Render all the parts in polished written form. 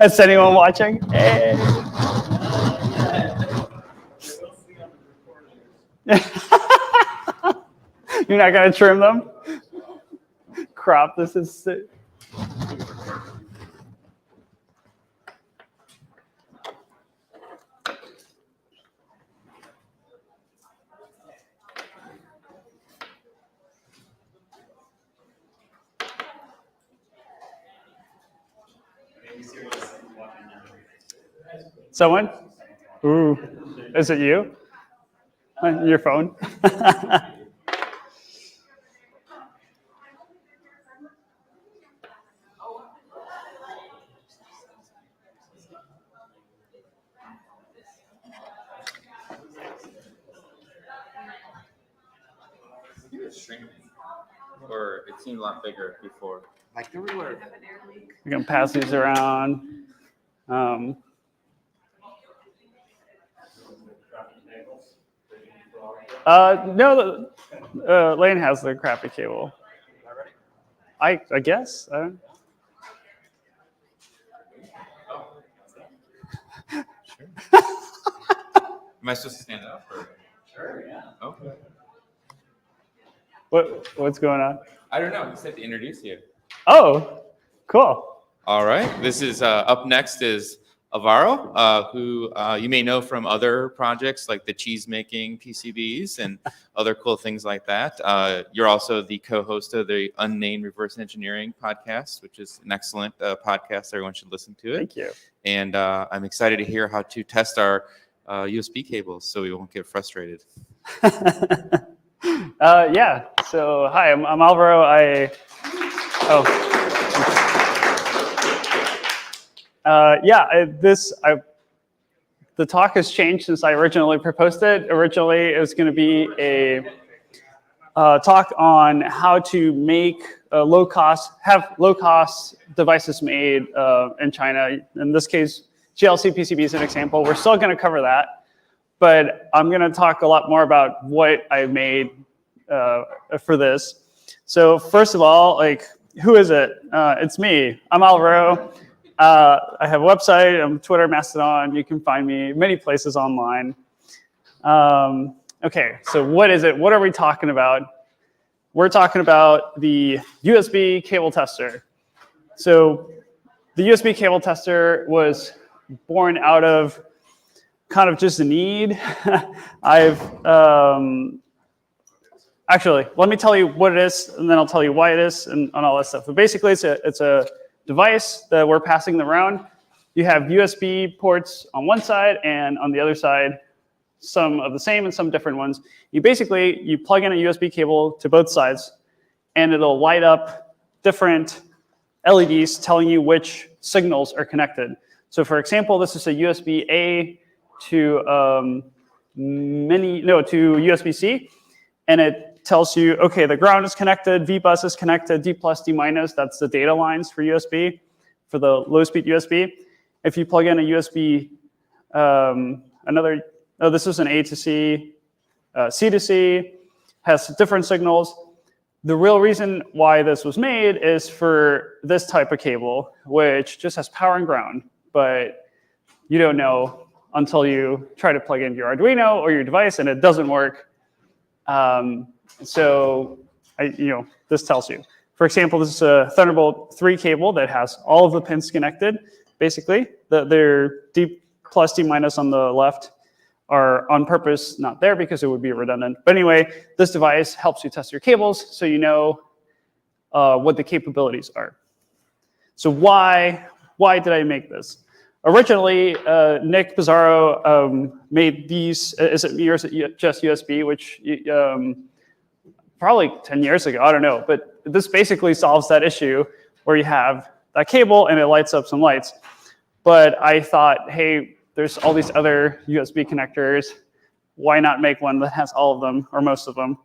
Is anyone watching? Hey. You're not gonna trim them? Crop. This is sick. Someone? Ooh, is it you? On your phone? Shrinking, or it seemed a lot bigger before. Like everywhere. We're gonna pass these around. No, Lane has the crappy cable. I guess. Sure. Am I supposed to stand up? Or? Sure, yeah. Okay. What's going on? I don't know. He said to introduce you. Oh, cool. All right. This is up next is Alvaro, who you may know from other projects like the cheese making PCBs and other cool things like that. You're also the co-host of the Unnamed Reverse Engineering podcast, which is an excellent podcast. Everyone should listen to it. Thank you. And I'm excited to hear how to test our USB cables so we won't get frustrated. Yeah. So hi, I'm Alvaro. The talk has changed since I originally proposed it. Originally, it was going to be a talk on how to make low cost devices made in China. In this case, GLC PCB is an example. We're still going to cover that, but I'm going to talk a lot more about what I made for this. So first of all, who is it? It's me. I'm Alvaro. I have a website. I'm Twitter, Mastodon. You can find me many places online. Okay, so what is it? What are we talking about? We're talking about the USB cable tester. So the USB cable tester was born out of kind of just a need. Actually, let me tell you what it is, and then I'll tell you why it is, and all that stuff. But basically, it's a device that we're passing around. You have USB ports on one side, and on the other side, some of the same and some different ones. You plug in a USB cable to both sides, and it'll light up different LEDs telling you which signals are connected. So for example, this is a USB-A to USB-C, and it tells you, okay, the ground is connected, VBus is connected, D+, D-, that's the data lines for USB, for the low-speed USB. If you plug in a USB, this is an A to C, C to C, has different signals. The real reason why this was made is for this type of cable, which just has power and ground, but you don't know until you try to plug in your Arduino or your device and it doesn't work. So this tells you. For example, this is a Thunderbolt 3 cable that has all of the pins connected. Basically, their D+, D- on the left are on purpose not there because it would be redundant. But anyway, this device helps you test your cables so you know what the capabilities are. So why did I make this? Originally, Nick Pizarro made these. Is it me or is it just USB? Which probably 10 years ago, I don't know. But this basically solves that issue where you have that cable and it lights up some lights. But I thought, hey, there's all these other USB connectors. Why not make one that has all of them or most of them?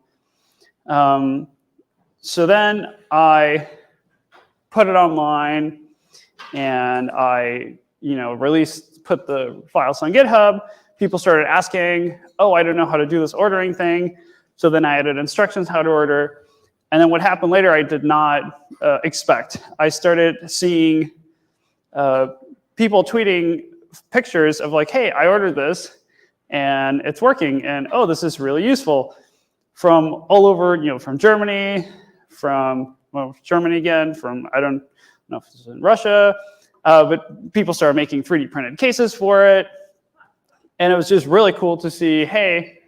So then I put it online and I put the files on GitHub. People started asking, oh, I don't know how to do this ordering thing. So then I added instructions how to order. And then what happened later, I did not expect. I started seeing people tweeting pictures of like, hey, I ordered this and it's working, and oh, this is really useful, from all over, from Germany, from Germany again, from I don't know if it's in Russia, but people started making 3D printed cases for it, and it was just really cool to see, hey,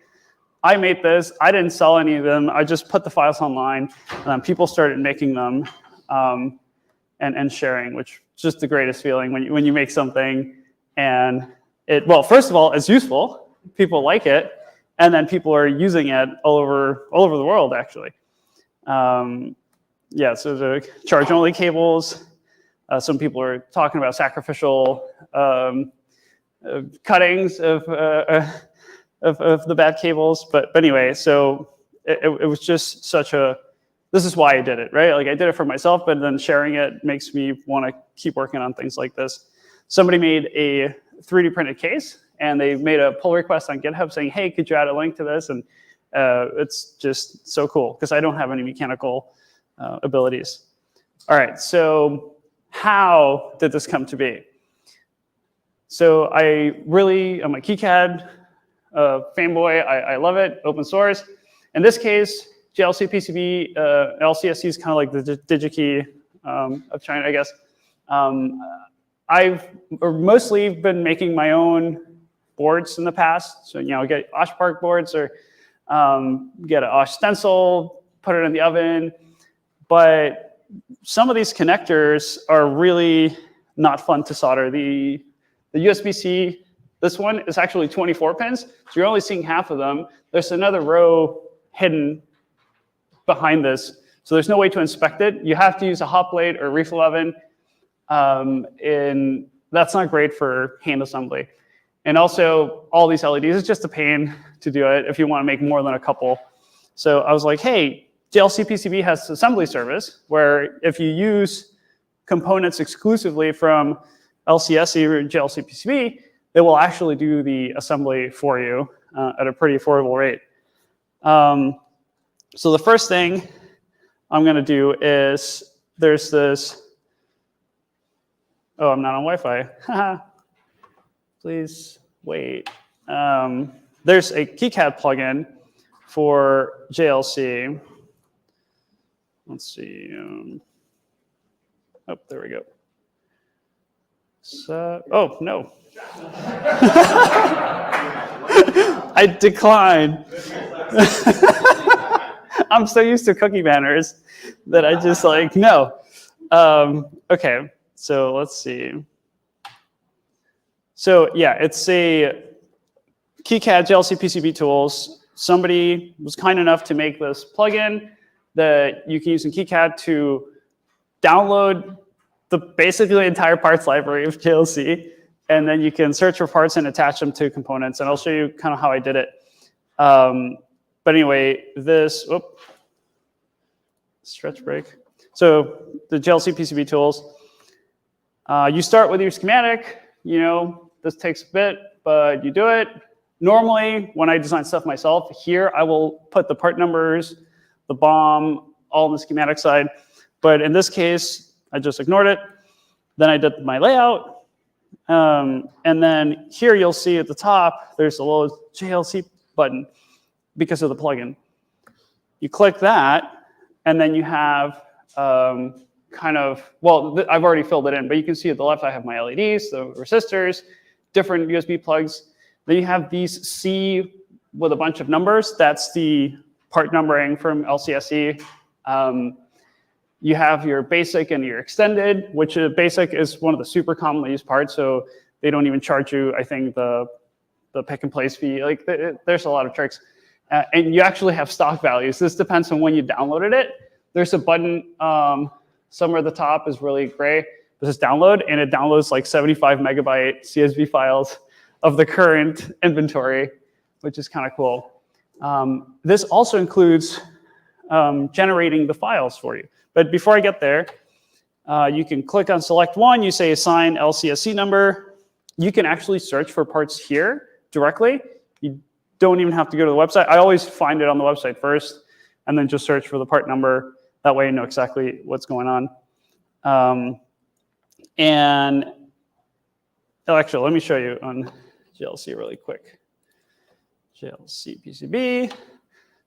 I made this, I didn't sell any of them, I just put the files online, and then people started making them and sharing, which is just the greatest feeling when you make something and it, well, first of all, it's useful, people like it, and then people are using it all over the world, actually. Yeah, so the charge-only cables, some people are talking about sacrificial cuttings of the bad cables, but anyway, so it was just such a, this is why I did it, right? Like I did it for myself, but then sharing it makes me want to keep working on things like this. Somebody made a 3D printed case, and they made a pull request on GitHub saying, hey, could you add a link to this? And it's just so cool because I don't have any mechanical abilities. All right, so how did this come to be? So I'm a KiCad fanboy. I love it, open source. In this case, JLC PCB, LCSC is kind of like the DigiKey of China, I guess. I've mostly been making my own boards in the past. So, get Osh Park boards or get an Osh stencil, put it in the oven. But some of these connectors are really not fun to solder. The USB-C, this one is actually 24 pins. So you're only seeing half of them. There's another row hidden behind this. So there's no way to inspect it. You have to use a hot plate or refill oven. And that's not great for hand assembly. And also, all these LEDs, it's just a pain to do it if you want to make more than a couple. So I was like, hey, JLC PCB has assembly service, where if you use components exclusively from LCSC or JLC PCB, they will actually do the assembly for you at a pretty affordable rate. So the first thing I'm going to do is, there's this, oh, I'm not on Wi-Fi. Please wait. There's a KiCad plugin for JLC. Let's see. Oh, there we go. So, oh, no. I decline. I'm so used to cookie banners that I just like, no. Okay, so let's see. So yeah, it's a KiCad JLC PCB tools. Somebody was kind enough to make this plugin that you can use in KiCad to download basically the entire parts library of JLC, and then you can search for parts and attach them to components. And I'll show you kind of how I did it. But anyway, this, stretch break. So the JLC PCB tools, you start with your schematic. This takes a bit, but you do it. Normally, when I design stuff myself, here I will put the part numbers, the BOM, all on the schematic side. But in this case, I just ignored it. Then I did my layout. And then here you'll see at the top, there's a little JLC button because of the plugin. You click that, and then you have kind of, well, I've already filled it in, but you can see at the left I have my LEDs, the resistors, different USB plugs. Then you have these C with a bunch of numbers. That's the part numbering from LCSC. You have your basic and your extended, which basic is one of the super commonly used parts, so they don't even charge you, I think, the pick and place fee. Like, there's a lot of tricks. And you actually have stock values. This depends on when you downloaded it. There's a button somewhere at the top is really gray. This is download, and it downloads like 75 megabyte CSV files of the current inventory, which is kind of cool. This also includes generating the files for you. But before I get there, you can click on select one. You say assign LCSC number. You can actually search for parts here directly. You don't even have to go to the website. I always find it on the website first, and then just search for the part number. That way I know exactly what's going on. And actually, let me show you on JLC really quick. JLC PCB.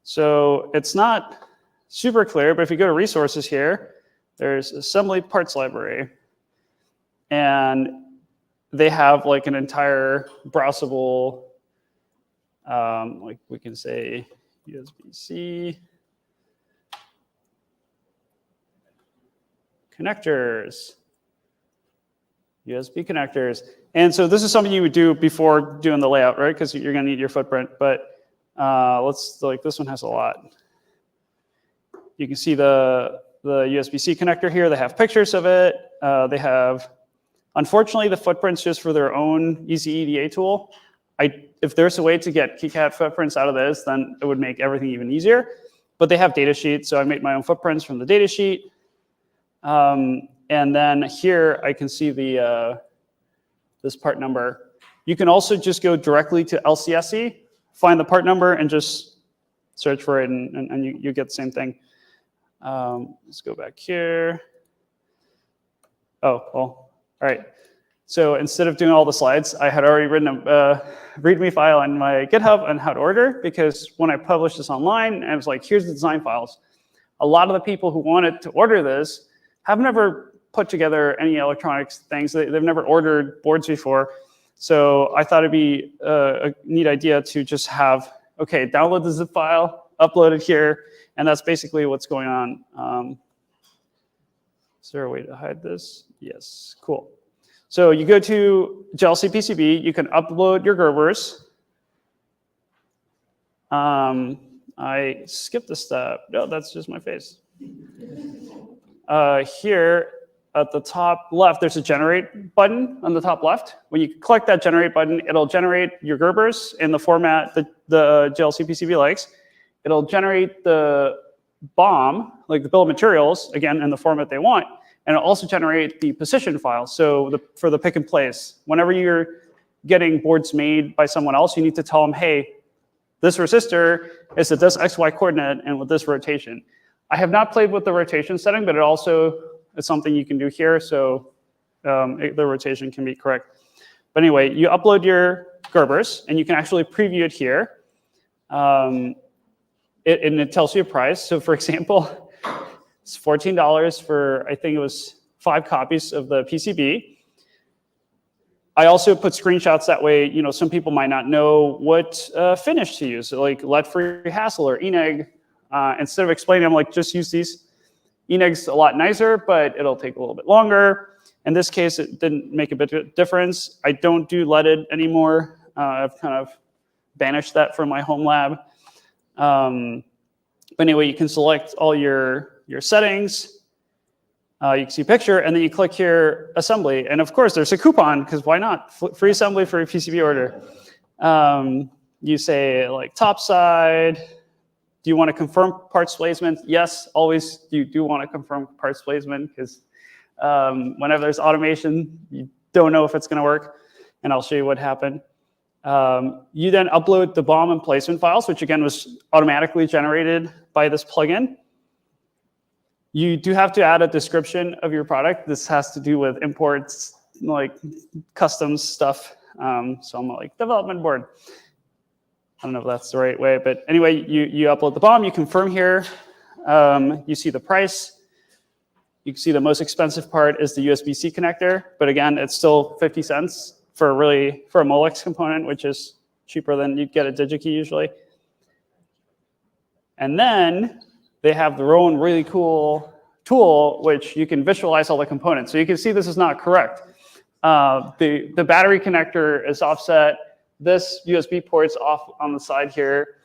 So it's not super clear, but if you go to resources here, there's assembly parts library. And they have like an entire browsable, like we can say USB-C connectors, USB connectors. And so this is something you would do before doing the layout, right? Because you're gonna need your footprint, but like this one has a lot. You can see the USB-C connector here. They have pictures of it. They have, unfortunately, the footprint's just for their own easy EDA tool. If there's a way to get KiCad footprints out of this, then it would make everything even easier. But they have data sheets, so I made my own footprints from the data sheet. And then here I can see this part number. You can also just go directly to LCSC, find the part number, and just search for it, and you get the same thing. Let's go back here. Oh, well, all right. So instead of doing all the slides, I had already written a README file on my GitHub on how to order, because when I published this online, I was like, here's the design files. A lot of the people who wanted to order this have never put together any electronics things. They've never ordered boards before. So I thought it'd be a neat idea to just have, okay, download the zip file, upload it here, and that's basically what's going on. Is there a way to hide this? Yes, cool. So you go to JLC PCB, you can upload your Gerbers. I skipped a step. No, that's just my face. Here at the top left, there's a generate button on the top left. When you click that generate button, it'll generate your Gerbers in the format that the JLC PCB likes. It'll generate the BOM, like the bill of materials, again, in the format they want. And it'll also generate the position file. So for the pick and place, whenever you're getting boards made by someone else, you need to tell them, hey, this resistor is at this XY coordinate and with this rotation. I have not played with the rotation setting, but it also is something you can do here. So the rotation can be correct. But anyway, you upload your Gerbers, and you can actually preview it here. And it tells you a price. So for example, it's $14 for, I think it was 5 copies of the PCB. I also put screenshots that way, some people might not know what finish to use, like lead-free hassle or ENEG. Instead of explaining, I'm like, just use these. ENEG's a lot nicer, but it'll take a little bit longer. In this case, it didn't make a bit of difference. I don't do leaded anymore. I've kind of banished that from my home lab. But anyway, you can select all your settings. You can see picture, and then you click here, assembly. And of course, there's a coupon, because why not? Free assembly for a PCB order. You say, like, top side. Do you want to confirm parts placement? Yes, always you do want to confirm parts placement, because whenever there's automation, you don't know if it's going to work. And I'll show you what happened. You then upload the BOM and placement files, which again was automatically generated by this plugin. You do have to add a description of your product. This has to do with imports, like customs stuff. So I'm like, development board. I don't know if that's the right way, but anyway, you upload the BOM, you confirm here. You see the price. You can see the most expensive part is the USB-C connector, but again, it's still 50 cents for a Molex component, which is cheaper than you'd get a DigiKey usually. And then they have their own really cool tool, which you can visualize all the components. So you can see this is not correct. The battery connector is offset. This USB port's off on the side here.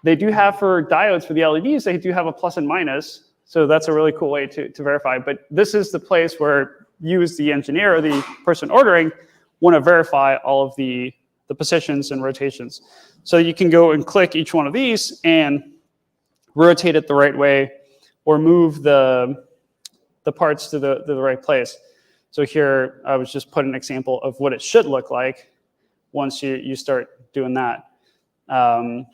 They do have, for diodes for the LEDs, they do have a plus and minus. So that's a really cool way to verify. But this is the place where you, as the engineer or the person ordering, want to verify all of the positions and rotations. So you can go and click each one of these and rotate it the right way, or move the parts to the right place. So here, I was just put an example of what it should look like once you start doing that.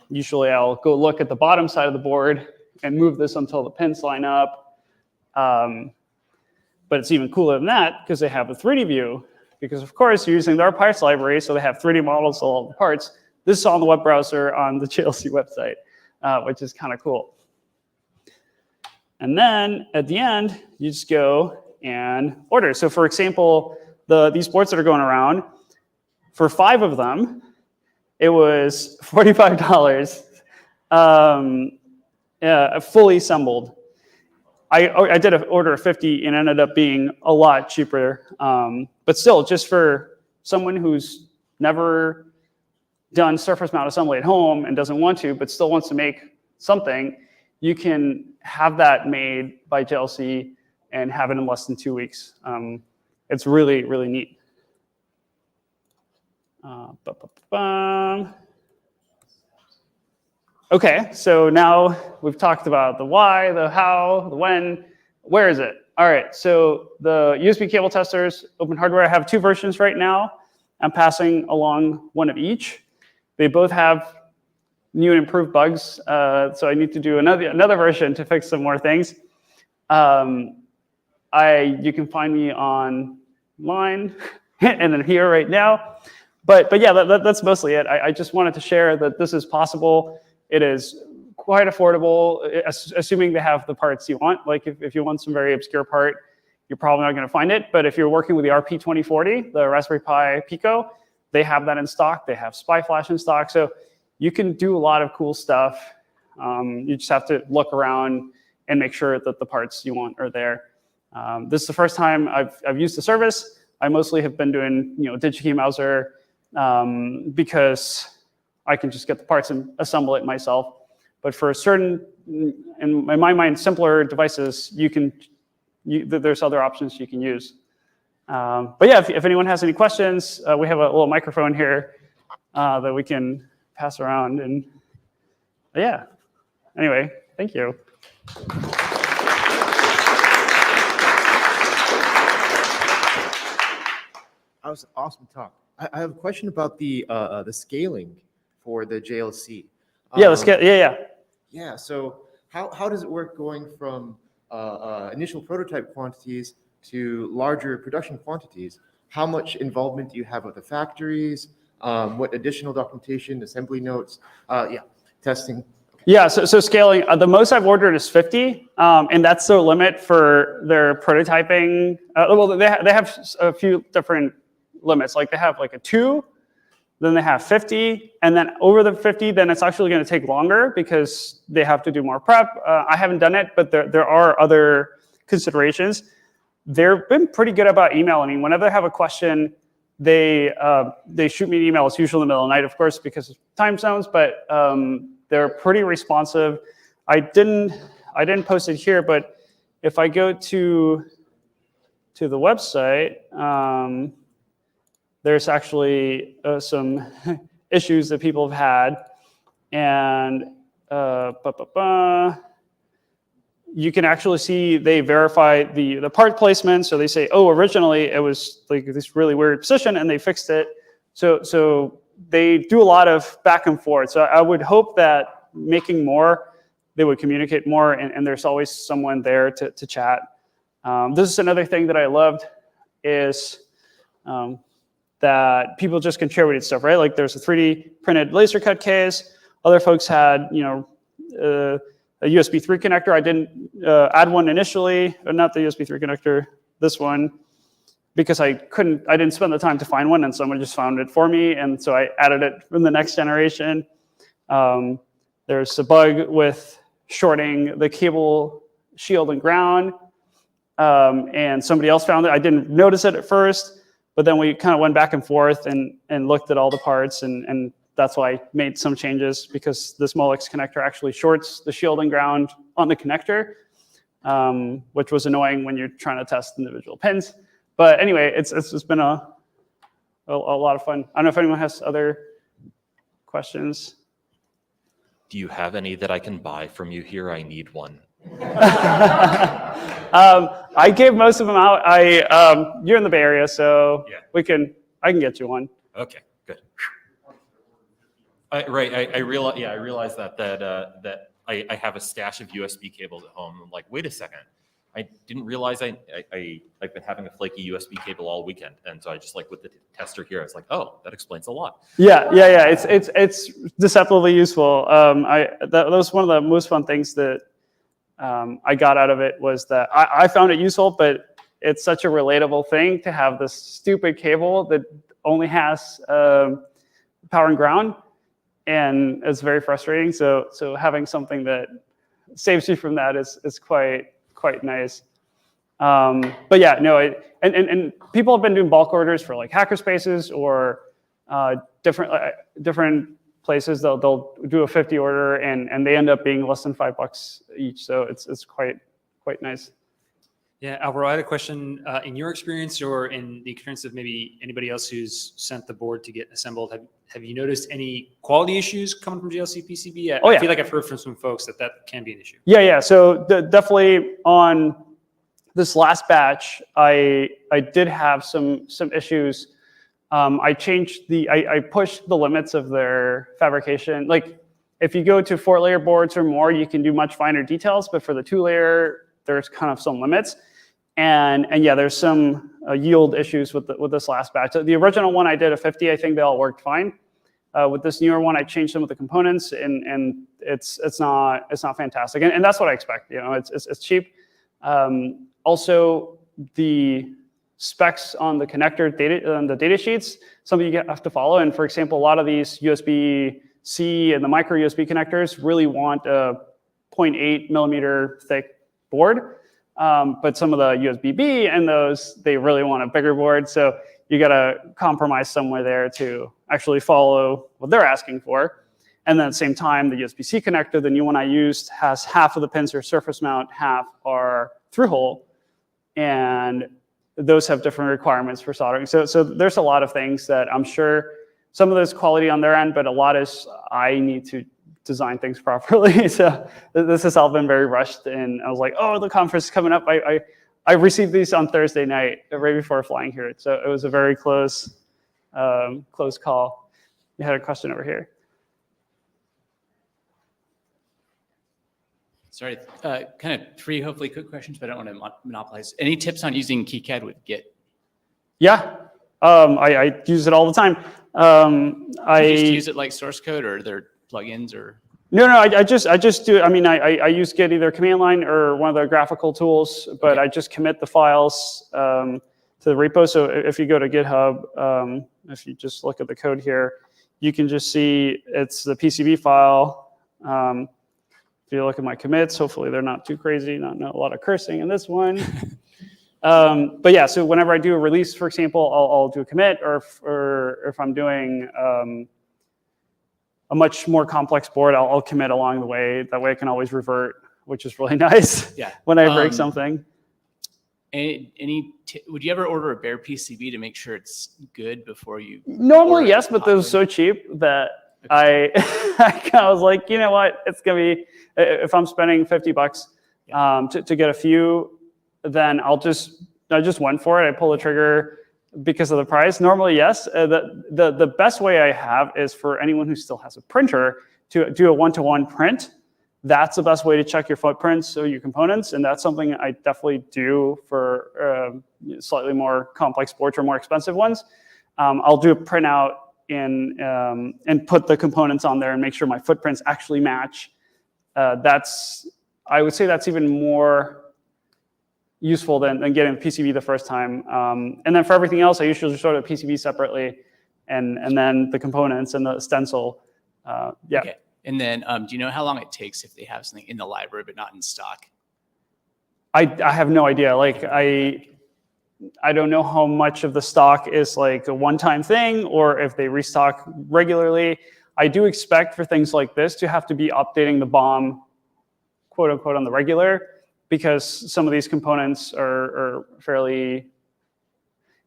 Usually I'll go look at the bottom side of the board and move this until the pins line up. But it's even cooler than that because they have a 3D view. Because of course, you're using their parts library, so they have 3D models of all the parts. This is on the web browser on the JLC website, which is kind of cool. And then at the end, you just go and order. So for example, these boards that are going around, for 5 of them, it was $45, fully assembled. I did an order of 50 and ended up being a lot cheaper. But still, just for someone who's never done surface mount assembly at home and doesn't want to, but still wants to make something, you can have that made by JLC and have it in less than 2 weeks. It's really, really neat. Okay, so now we've talked about the why, the how, the when. Where is it? All right, so the USB cable testers, open hardware, I have 2 versions right now. I'm passing along one of each. They both have new and improved bugs, so I need to do another version to fix some more things. You can find me online and then here right now. But yeah, that's mostly it. I just wanted to share that this is possible. It is quite affordable, assuming they have the parts you want. Like if you want some very obscure part, you're probably not going to find it. But if you're working with the RP2040, the Raspberry Pi Pico, they have that in stock. They have SPI Flash in stock. So you can do a lot of cool stuff. You just have to look around and make sure that the parts you want are there. This is the first time I've used the service. I mostly have been doing DigiKey Mouser because I can just get the parts and assemble it myself. But for certain, in my mind, simpler devices, there's other options you can use. But yeah, if anyone has any questions, we have a little microphone here that we can pass around. And yeah, anyway, thank you. That was an awesome talk. I have a question about the scaling for the JLC. Yeah, let's get, yeah. Yeah, so how does it work going from initial prototype quantities to larger production quantities? How much involvement do you have with the factories? What additional documentation, assembly notes, testing? Yeah, so scaling, the most I've ordered is 50, and that's the limit for their prototyping. Well, they have a few different limits. Like they have like a 2, then they have 50, and then over the 50, then it's actually going to take longer because they have to do more prep. I haven't done it, but there are other considerations. They've been pretty good about emailing me. Whenever they have a question, they shoot me an email. It's usually in the middle of the night, of course, because of time zones, but they're pretty responsive. I didn't post it here, but if I go to the website, there's actually some issues that people have had, and you can actually see they verify the part placement. So they say, oh, originally it was like this really weird position, and they fixed it. So they do a lot of back and forth. So I would hope that making more, they would communicate more, and there's always someone there to chat. This is another thing that I loved is that people just contributed stuff, right? Like there's a 3D printed laser cut case. Other folks had, a USB 3 connector. I didn't add one initially, but not the USB 3 connector, this one, because I didn't spend the time to find one, and someone just found it for me, and so I added it from the next generation. There's a bug with shorting the cable shield and ground, and somebody else found it. I didn't notice it at first, but then we kind of went back and forth and looked at all the parts, and that's why I made some changes, because this Molex connector actually shorts the shield and ground on the connector, which was annoying when you're trying to test individual pins. But anyway, it's been a lot of fun. I don't know if anyone has other questions. Do you have any that I can buy from you here? I need one. I gave most of them out. You're in the Bay Area, so yeah. I can get you one. Okay, good. I realized that I have a stash of USB cables at home. I'm like, wait a second. I didn't realize I've been having a flaky USB cable all weekend. And so I just like with the tester here, I was like, oh, that explains a lot. Yeah. It's deceptively useful. That was one of the most fun things that I got out of it was that I found it useful, but it's such a relatable thing to have this stupid cable that only has power and ground, and it's very frustrating. So having something that saves you from that is quite nice. But yeah, no, and people have been doing bulk orders for like hackerspaces or different places. They'll do a 50 order and they end up being less than $5 each. So it's quite nice. Yeah, Alvaro, I had a question. In your experience or in the experience of maybe anybody else who's sent the board to get assembled, have you noticed any quality issues coming from GLC PCB? I feel like I've heard from some folks that can be an issue. Yeah. So definitely on this last batch, I did have some issues. I pushed the limits of their fabrication. Like if you go to 4-layer boards or more, you can do much finer details, but for the 2-layer, there's kind of some limits. And yeah, there's some yield issues with this last batch. The original one I did a 50, I think they all worked fine. With this newer one, I changed some of the components, and it's not fantastic. And that's what I expect. You know, it's cheap. Also, the specs on the connector the data sheets, something you have to follow. And for example, a lot of these USB-C and the micro USB connectors really want a 0.8 millimeter thick board. But some of the USB-B and those, they really want a bigger board. So you got to compromise somewhere there to actually follow what they're asking for. And then at the same time, the USB-C connector, the new one I used, has half of the pins are surface mount, half are through hole. And those have different requirements for soldering. So there's a lot of things that I'm sure some of this quality on their end, but a lot is I need to design things properly. So this has all been very rushed, and I was like, oh, the conference is coming up. I received these on Thursday night, right before flying here. So it was a very close call. You had a question over here. Sorry, kind of 3 hopefully quick questions, but I don't want to monopolize. Any tips on using KiCad with Git? Yeah, I use it all the time. You just use it like source code, or are there plugins or? No, I just do. I mean, I use Git either command line or one of the graphical tools, but okay. I just commit the files to the repo. So if you go to GitHub, if you just look at the code here, you can just see it's the PCB file. If you look at my commits, hopefully they're not too crazy, not a lot of cursing in this one. But yeah, so whenever I do a release, for example, I'll do a commit, or if I'm doing a much more complex board, I'll commit along the way. That way I can always revert, which is really nice. Yeah. When I break something. Would you ever order a bare PCB to make sure it's good before you? Normally, yes, but they're so cheap that I was like, you know what? It's gonna be, if I'm spending $50 to get a few, then I just went for it. I pull the trigger because of the price. Normally, yes. The best way I have is for anyone who still has a printer to do a one-to-one print. That's the best way to check your footprints or your components, and that's something I definitely do for slightly more complex boards or more expensive ones. I'll do a printout and put the components on there and make sure my footprints actually match. I would say that's even more useful than getting the PCB the first time. And then for everything else, I usually sort of PCB separately, and then the components and the stencil. Yeah. Okay. And then do you know how long it takes if they have something in the library but not in stock? I have no idea. Like I don't know how much of the stock is like a one-time thing or if they restock regularly. I do expect for things like this to have to be updating the BOM, quote unquote, on the regular, because some of these components are fairly,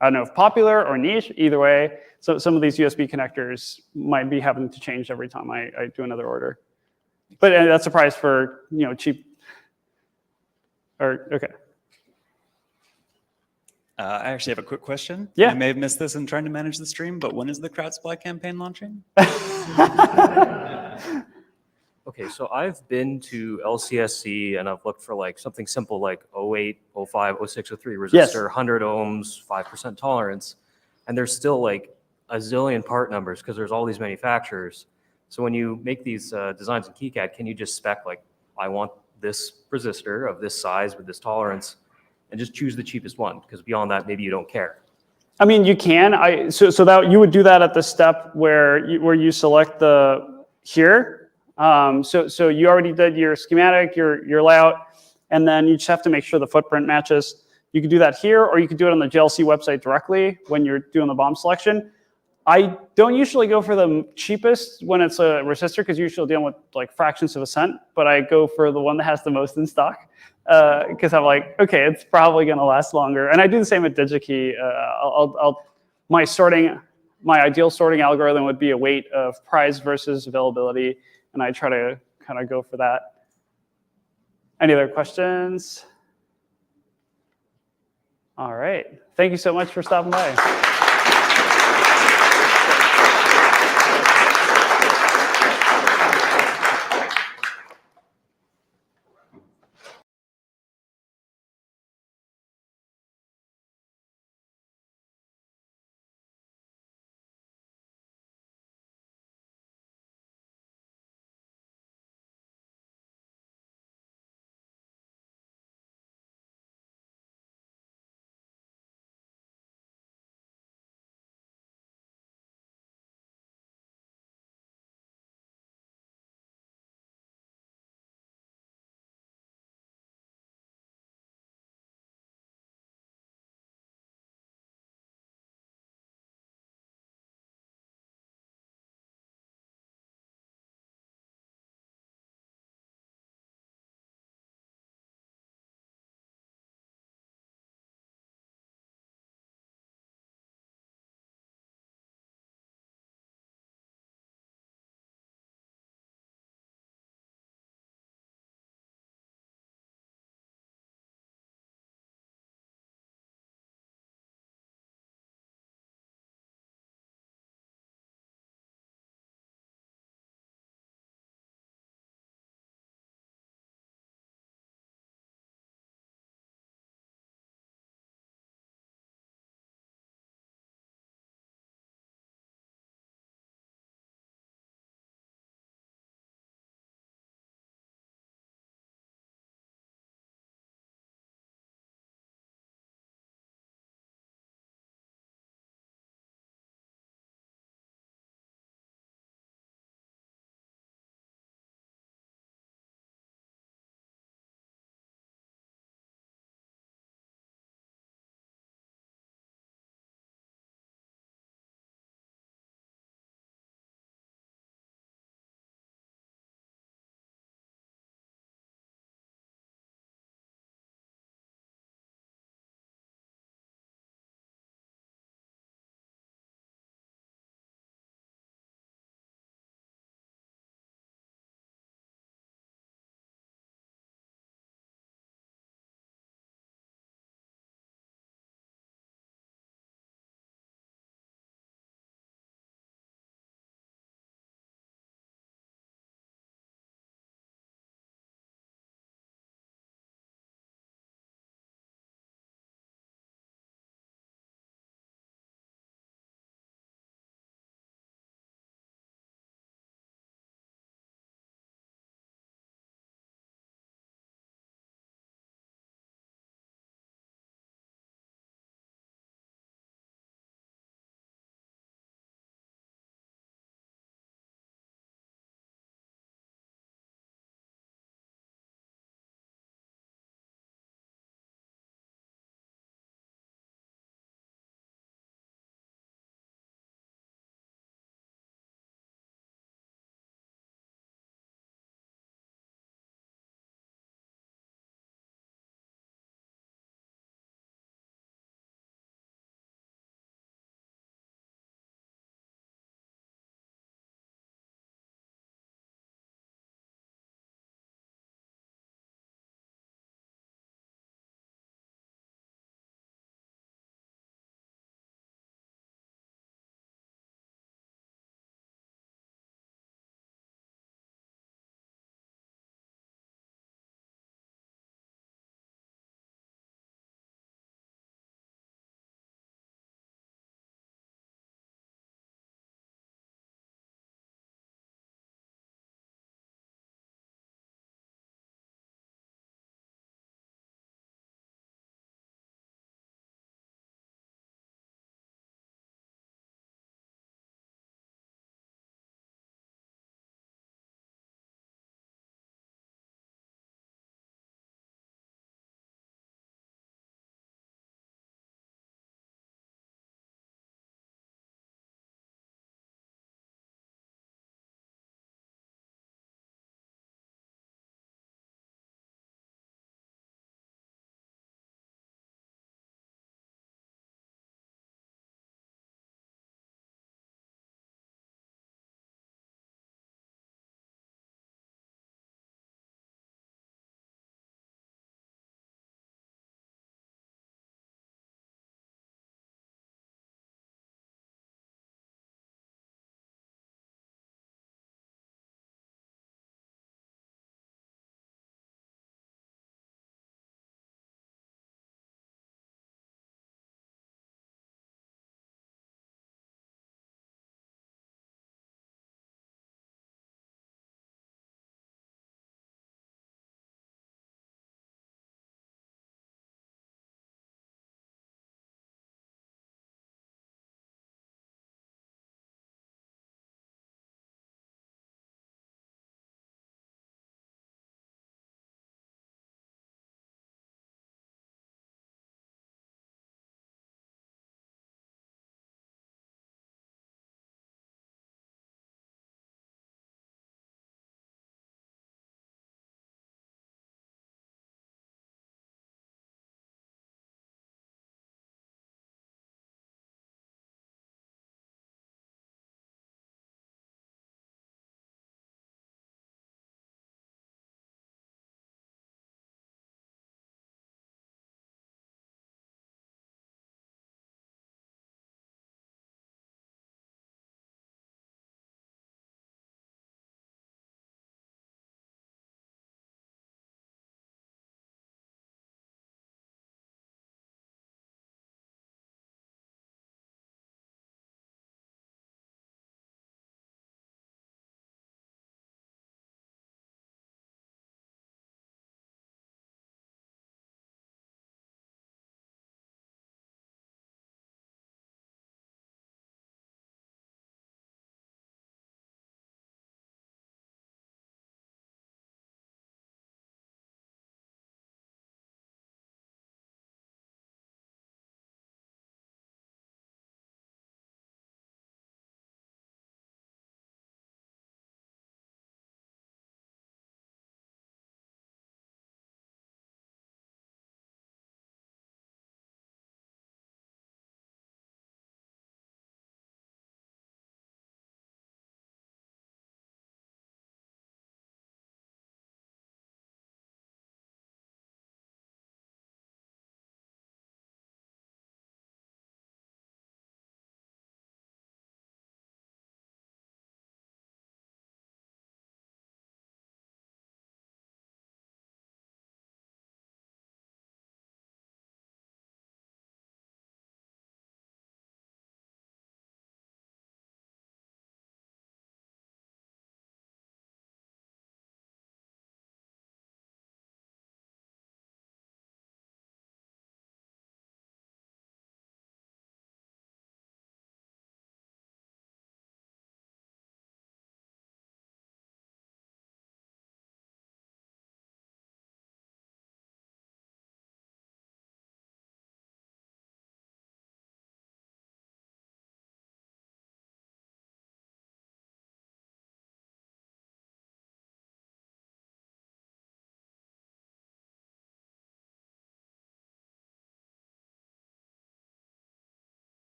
I don't know if popular or niche, either way. So some of these USB connectors might be having to change every time I do another order. But that's a price for, cheap, okay. I actually have a quick question. Yeah. I may have missed this in trying to manage the stream, but when is the crowd supply campaign launching? Okay, so I've been to LCSC and I've looked for like something simple like 08, 05, 06, 03 resistor, Yes. 100 ohms, 5% tolerance, and there's still like a zillion part numbers because there's all these manufacturers. So when you make these designs in KiCad, can you just spec like, I want this resistor of this size with this tolerance, and just choose the cheapest one? Because beyond that, maybe you don't care. I mean, you can. So that you would do that at the step where you select the here. So you already did your schematic, your layout, and then you just have to make sure the footprint matches. You could do that here, or you could do it on the JLC website directly when you're doing the BOM selection. I don't usually go for the cheapest when it's a resistor because usually dealing with like fractions of a cent, but I go for the one that has the most in stock because I'm like, okay, it's probably going to last longer. And I do the same with DigiKey. My ideal sorting algorithm would be a weight of price versus availability, and I try to kind of go for that. Any other questions? All right. Thank you so much for stopping by.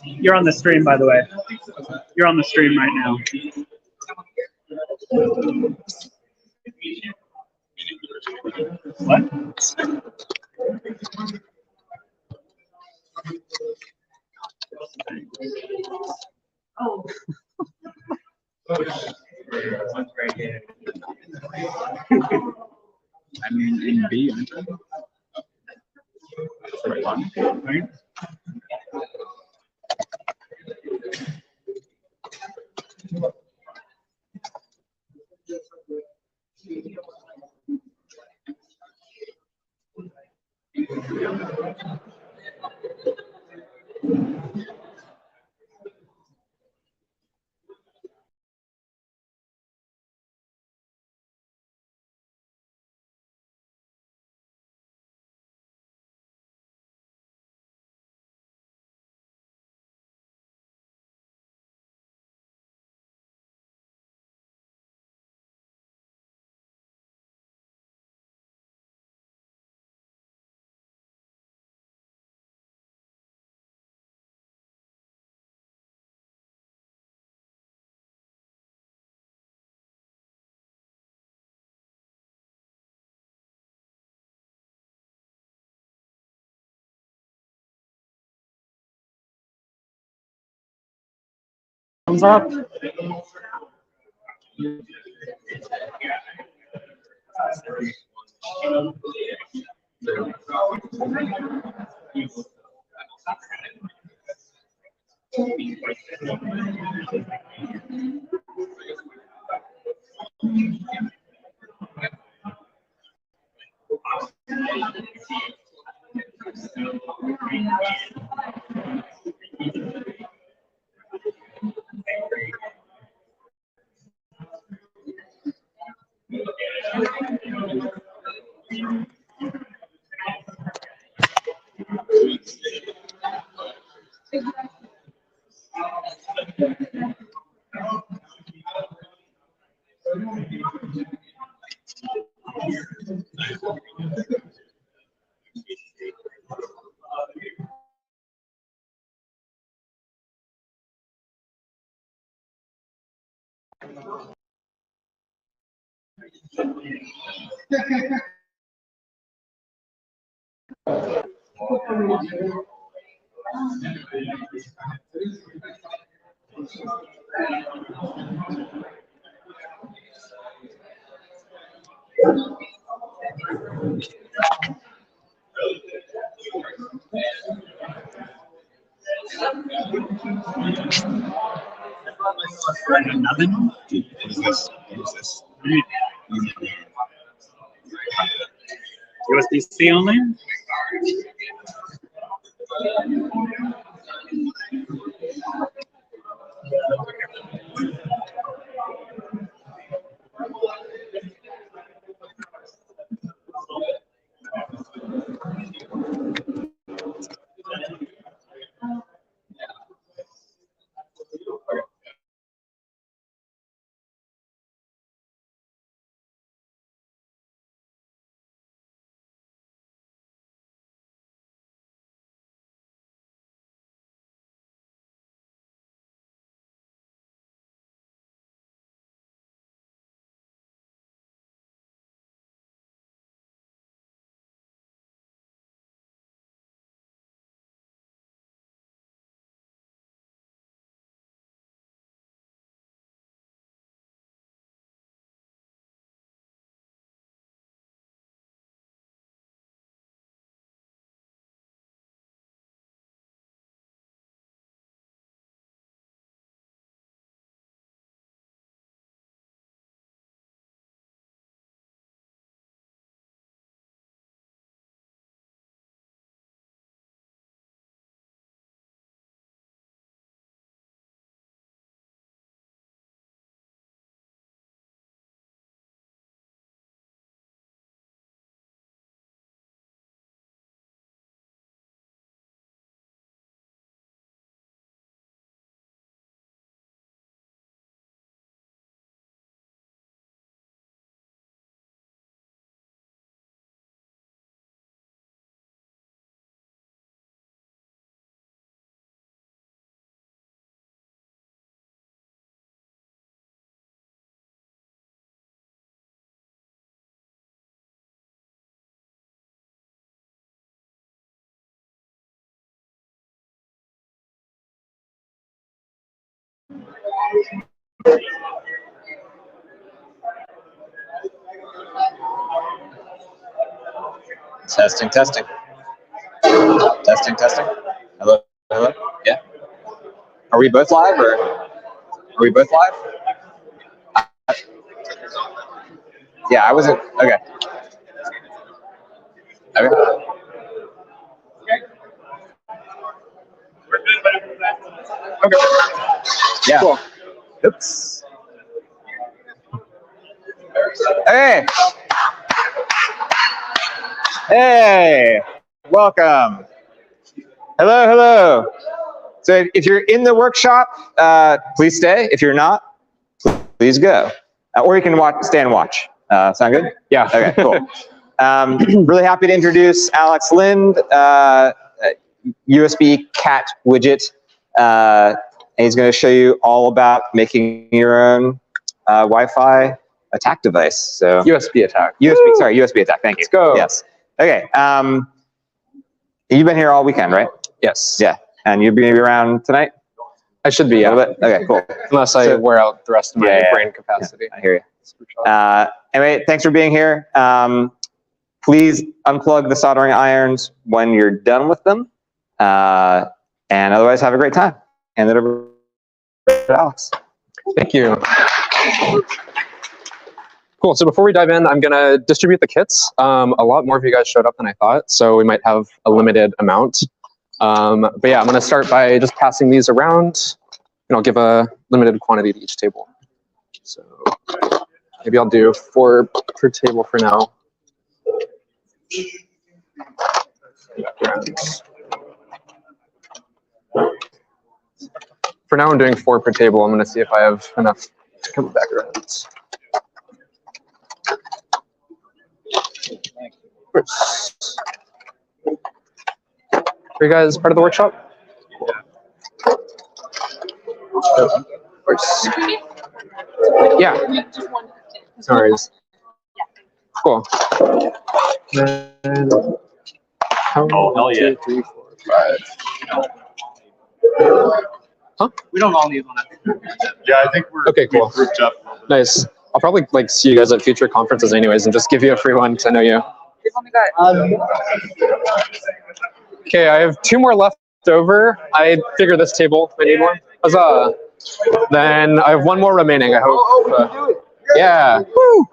You're on the stream, by the way. You're on the stream right now. What? Oh. I mean, in B, aren't I? For one, right? Thumbs up. Nothing? What is this? What is this? USB-C only? Testing, testing. Testing, testing. Hello, hello. Yeah. Are we both live or are we both live? Yeah, I wasn't. Okay. Okay. Okay. Yeah. Cool. Oops. Hey. Hey. Welcome. Hello, hello. So if you're in the workshop, please stay. If you're not, please go. Or you can stay and watch. Sound good? Yeah. Okay, cool. Really happy to introduce Alex Lind, USB cat widget. And he's going to show you all about making your own Wi-Fi attack device. So USB attack. USB attack. Thank you. Let's go. Yes. Okay. You've been here all weekend, right? Yes. Yeah. And you'll be around tonight? I should be, yeah. Okay, cool. Unless I wear out the rest of my brain capacity. Yeah, I hear you. Anyway, thanks for being here. Please unplug the soldering irons when you're done with them. And otherwise, have a great time. Hand it over to Alex. Thank you. Cool. So before we dive in, I'm going to distribute the kits. A lot more of you guys showed up than I thought, so we might have a limited amount. But yeah, I'm going to start by just passing these around, and I'll give a limited quantity to each table. So maybe I'll do 4 per table for now. For now, I'm doing 4 per table. I'm going to see if I have enough to come back around. Are you guys part of the workshop? Yeah. No worries. Cool. Then, hell yeah. 2, 3, 4, 5. Huh? We don't all need one. Yeah, I think we're Okay, cool. grouped up. Nice. I'll probably see you guys at future conferences anyways and just give you a free one because I know you. Okay, I have 2 more left over. I figure this table, I need one. Huzzah. Then I have 1 more remaining, I hope. Yeah. Woo.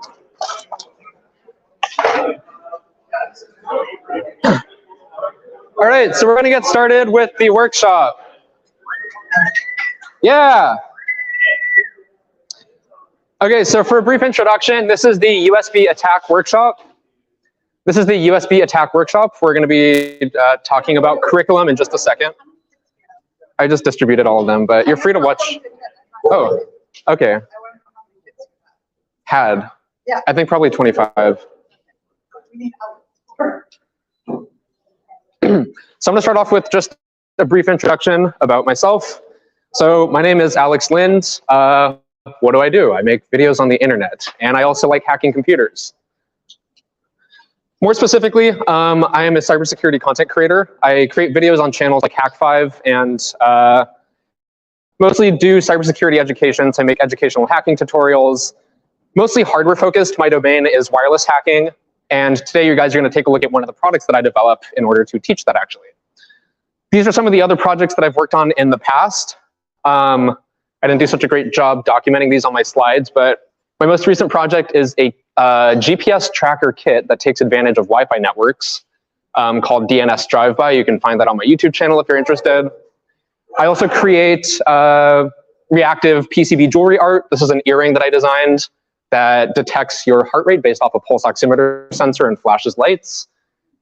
All right, so we're going to get started with the workshop. Yeah. Okay, so for a brief introduction, this is the USB attack workshop. This is the USB attack workshop. We're going to be talking about curriculum in just a second. I just distributed all of them, but you're free to watch. Oh, okay. Had. I think probably 25. So I'm going to start off with just a brief introduction about myself. So my name is Alex Lind. What do? I make videos on the internet, and I also like hacking computers. More specifically, I am a cybersecurity content creator. I create videos on channels like Hack5 and mostly do cybersecurity education. So I make educational hacking tutorials, mostly hardware focused. My domain is wireless hacking. And today you guys are going to take a look at one of the products that I develop in order to teach that actually. These are some of the other projects that I've worked on in the past. I didn't do such a great job documenting these on my slides, but my most recent project is a GPS tracker kit that takes advantage of Wi-Fi networks called DNS Drive-By. You can find that on my YouTube channel if you're interested. I also create reactive PCB jewelry art. This is an earring that I designed that detects your heart rate based off a pulse oximeter sensor and flashes lights.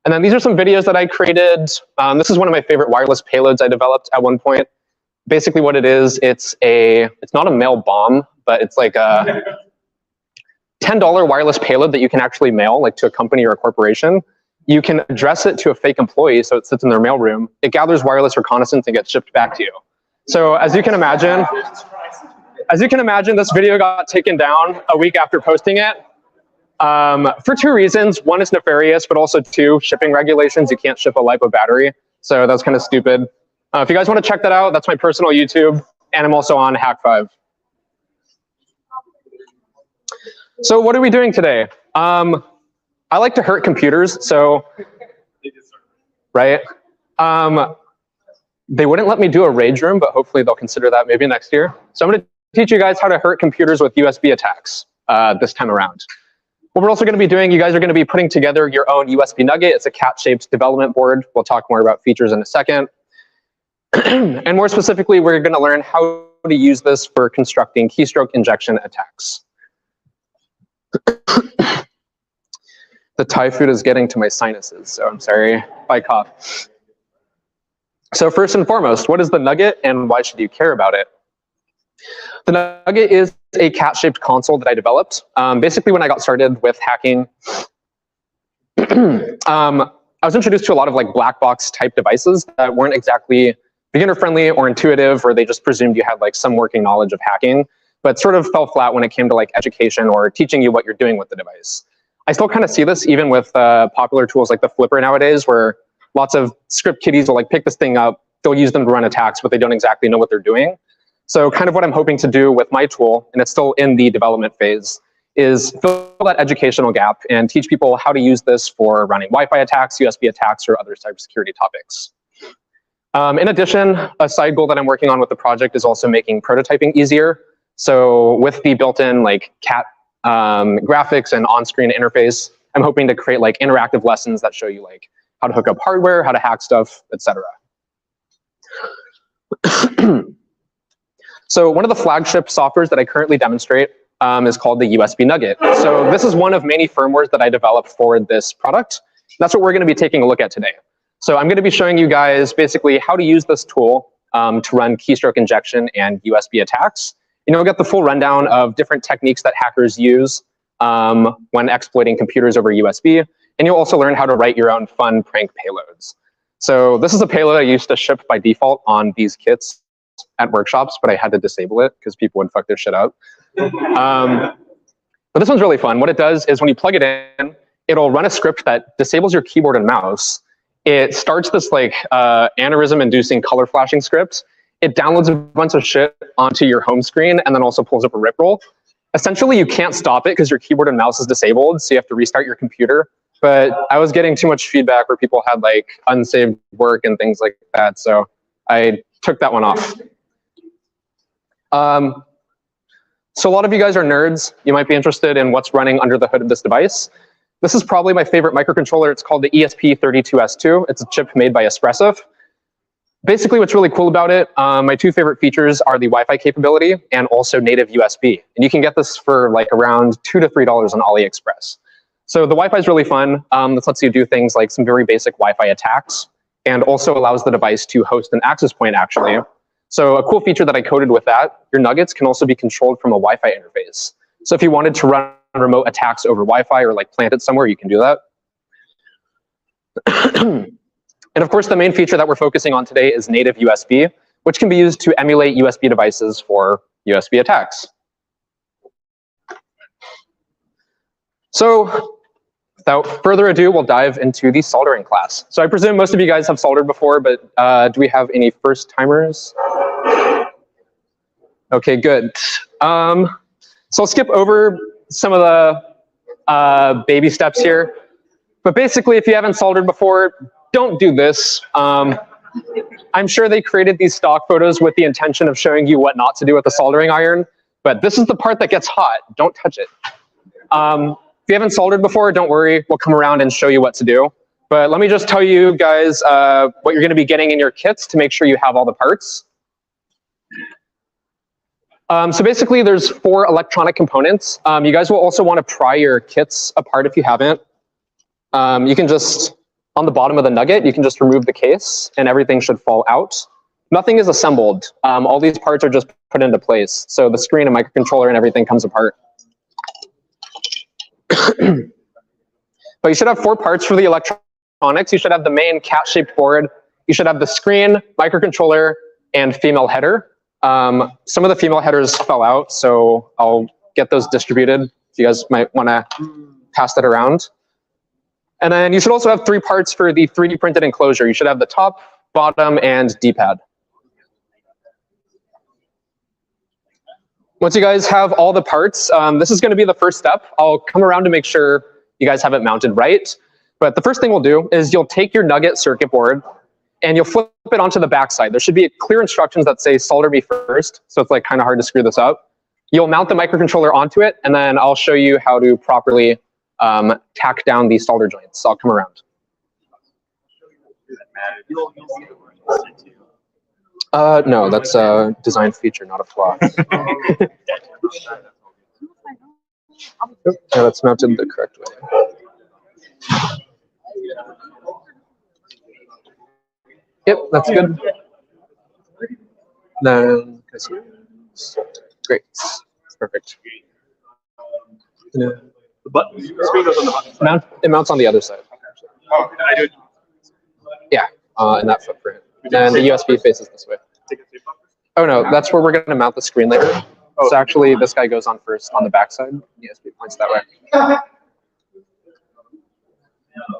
And then these are some videos that I created. This is one of my favorite wireless payloads I developed at one point. Basically what it is, it's not a mail bomb, but it's like a $10 wireless payload that you can actually mail like to a company or a corporation. You can address it to a fake employee so it sits in their mailroom. It gathers wireless reconnaissance and gets shipped back to you. So as you can imagine, this video got taken down a week after posting it for 2 reasons. 1 is nefarious, but also 2, shipping regulations. You can't ship a LiPo battery. So that's kind of stupid. If you guys want to check that out, that's my personal YouTube, and I'm also on Hack5. So what are we doing today? I like to hurt computers, so, right? They wouldn't let me do a rage room, but hopefully they'll consider that maybe next year. So I'm going to teach you guys how to hurt computers with USB attacks this time around. What we're also going to be doing, you guys are going to be putting together your own USB nugget. It's a cat-shaped development board. We'll talk more about features in a second. And more specifically, we're going to learn how to use this for constructing keystroke injection attacks. The Thai food is getting to my sinuses, so I'm sorry if I cough. So first and foremost, what is the nugget and why should you care about it? The nugget is a cat-shaped console that I developed. Basically, when I got started with hacking, I was introduced to a lot of like black box type devices that weren't exactly beginner friendly or intuitive, or they just presumed you had like some working knowledge of hacking, but sort of fell flat when it came to like education or teaching you what you're doing with the device. I still kind of see this even with popular tools like the Flipper nowadays, where lots of script kiddies will like pick this thing up, they'll use them to run attacks, but they don't exactly know what they're doing. So kind of what I'm hoping to do with my tool, and it's still in the development phase, is fill that educational gap and teach people how to use this for running Wi-Fi attacks, USB attacks, or other cybersecurity topics. In addition, a side goal that I'm working on with the project is also making prototyping easier. So with the built-in like cat graphics and on-screen interface, I'm hoping to create like interactive lessons that show you like how to hook up hardware, how to hack stuff, etc. So one of the flagship softwares that I currently demonstrate is called the USB Nugget. So this is one of many firmwares that I developed for this product. That's what we're going to be taking a look at today. So I'm going to be showing you guys basically how to use this tool to run keystroke injection and USB attacks. You'll get the full rundown of different techniques that hackers use when exploiting computers over USB. And you'll also learn how to write your own fun prank payloads. So this is a payload I used to ship by default on these kits at workshops, but I had to disable it because people would fuck their shit up. But this one's really fun. What it does is when you plug it in, it'll run a script that disables your keyboard and mouse. It starts this like aneurysm-inducing color flashing script. It downloads a bunch of shit onto your home screen and then also pulls up a riproll. Essentially, you can't stop it because your keyboard and mouse is disabled, so you have to restart your computer. But I was getting too much feedback where people had like unsaved work and things like that, so I took that one off. So a lot of you guys are nerds. You might be interested in what's running under the hood of this device. This is probably my favorite microcontroller. It's called the ESP32S2. It's a chip made by Espressif. Basically, what's really cool about it, my two favorite features are the Wi-Fi capability and also native USB. And you can get this for like around $2 to $3 on AliExpress. So the Wi-Fi is really fun. This lets you do things like some very basic Wi-Fi attacks and also allows the device to host an access point, actually. So a cool feature that I coded with that, your nuggets can also be controlled from a Wi-Fi interface. So if you wanted to run remote attacks over Wi-Fi or like plant it somewhere, you can do that. And of course, the main feature that we're focusing on today is native USB, which can be used to emulate USB devices for USB attacks. So without further ado, we'll dive into the soldering class. So I presume most of you guys have soldered before, but do we have any first timers? Okay, good. So I'll skip over some of the baby steps here. But basically, if you haven't soldered before, don't do this. I'm sure they created these stock photos with the intention of showing you what not to do with the soldering iron, but this is the part that gets hot. Don't touch it. If you haven't soldered before, don't worry. We'll come around and show you what to do. But let me just tell you guys what you're going to be getting in your kits to make sure you have all the parts. So basically, there's 4 electronic components. You guys will also want to pry your kits apart if you haven't. You can just, on the bottom of the nugget, you can just remove the case and everything should fall out. Nothing is assembled. All these parts are just put into place. So the screen and microcontroller and everything comes apart. But you should have 4 parts for the electronics. You should have the main cat-shaped board. You should have the screen, microcontroller, and female header. Some of the female headers fell out, so I'll get those distributed. You guys might want to pass that around. And then you should also have 3 parts for the 3D printed enclosure. You should have the top, bottom, and D-pad. Once you guys have all the parts, this is going to be the first step. I'll come around to make sure you guys have it mounted right. But the first thing we'll do is you'll take your Nugget circuit board and you'll flip it onto the backside. There should be clear instructions that say solder me first, so it's like kind of hard to screw this up. You'll mount the microcontroller onto it, and then I'll show you how to properly tack down these solder joints. I'll come around. No, that's a design feature, not a flaw. Yeah, that's mounted the correct way. Yep, that's good. Then, great, that's perfect. The button, the screen goes on the button. It mounts on the other side. Oh, can I do it? Yeah, in that footprint. And the USB faces this way. Oh no, that's where we're going to mount the screen later. So actually, this guy goes on first on the backside. USB points that way.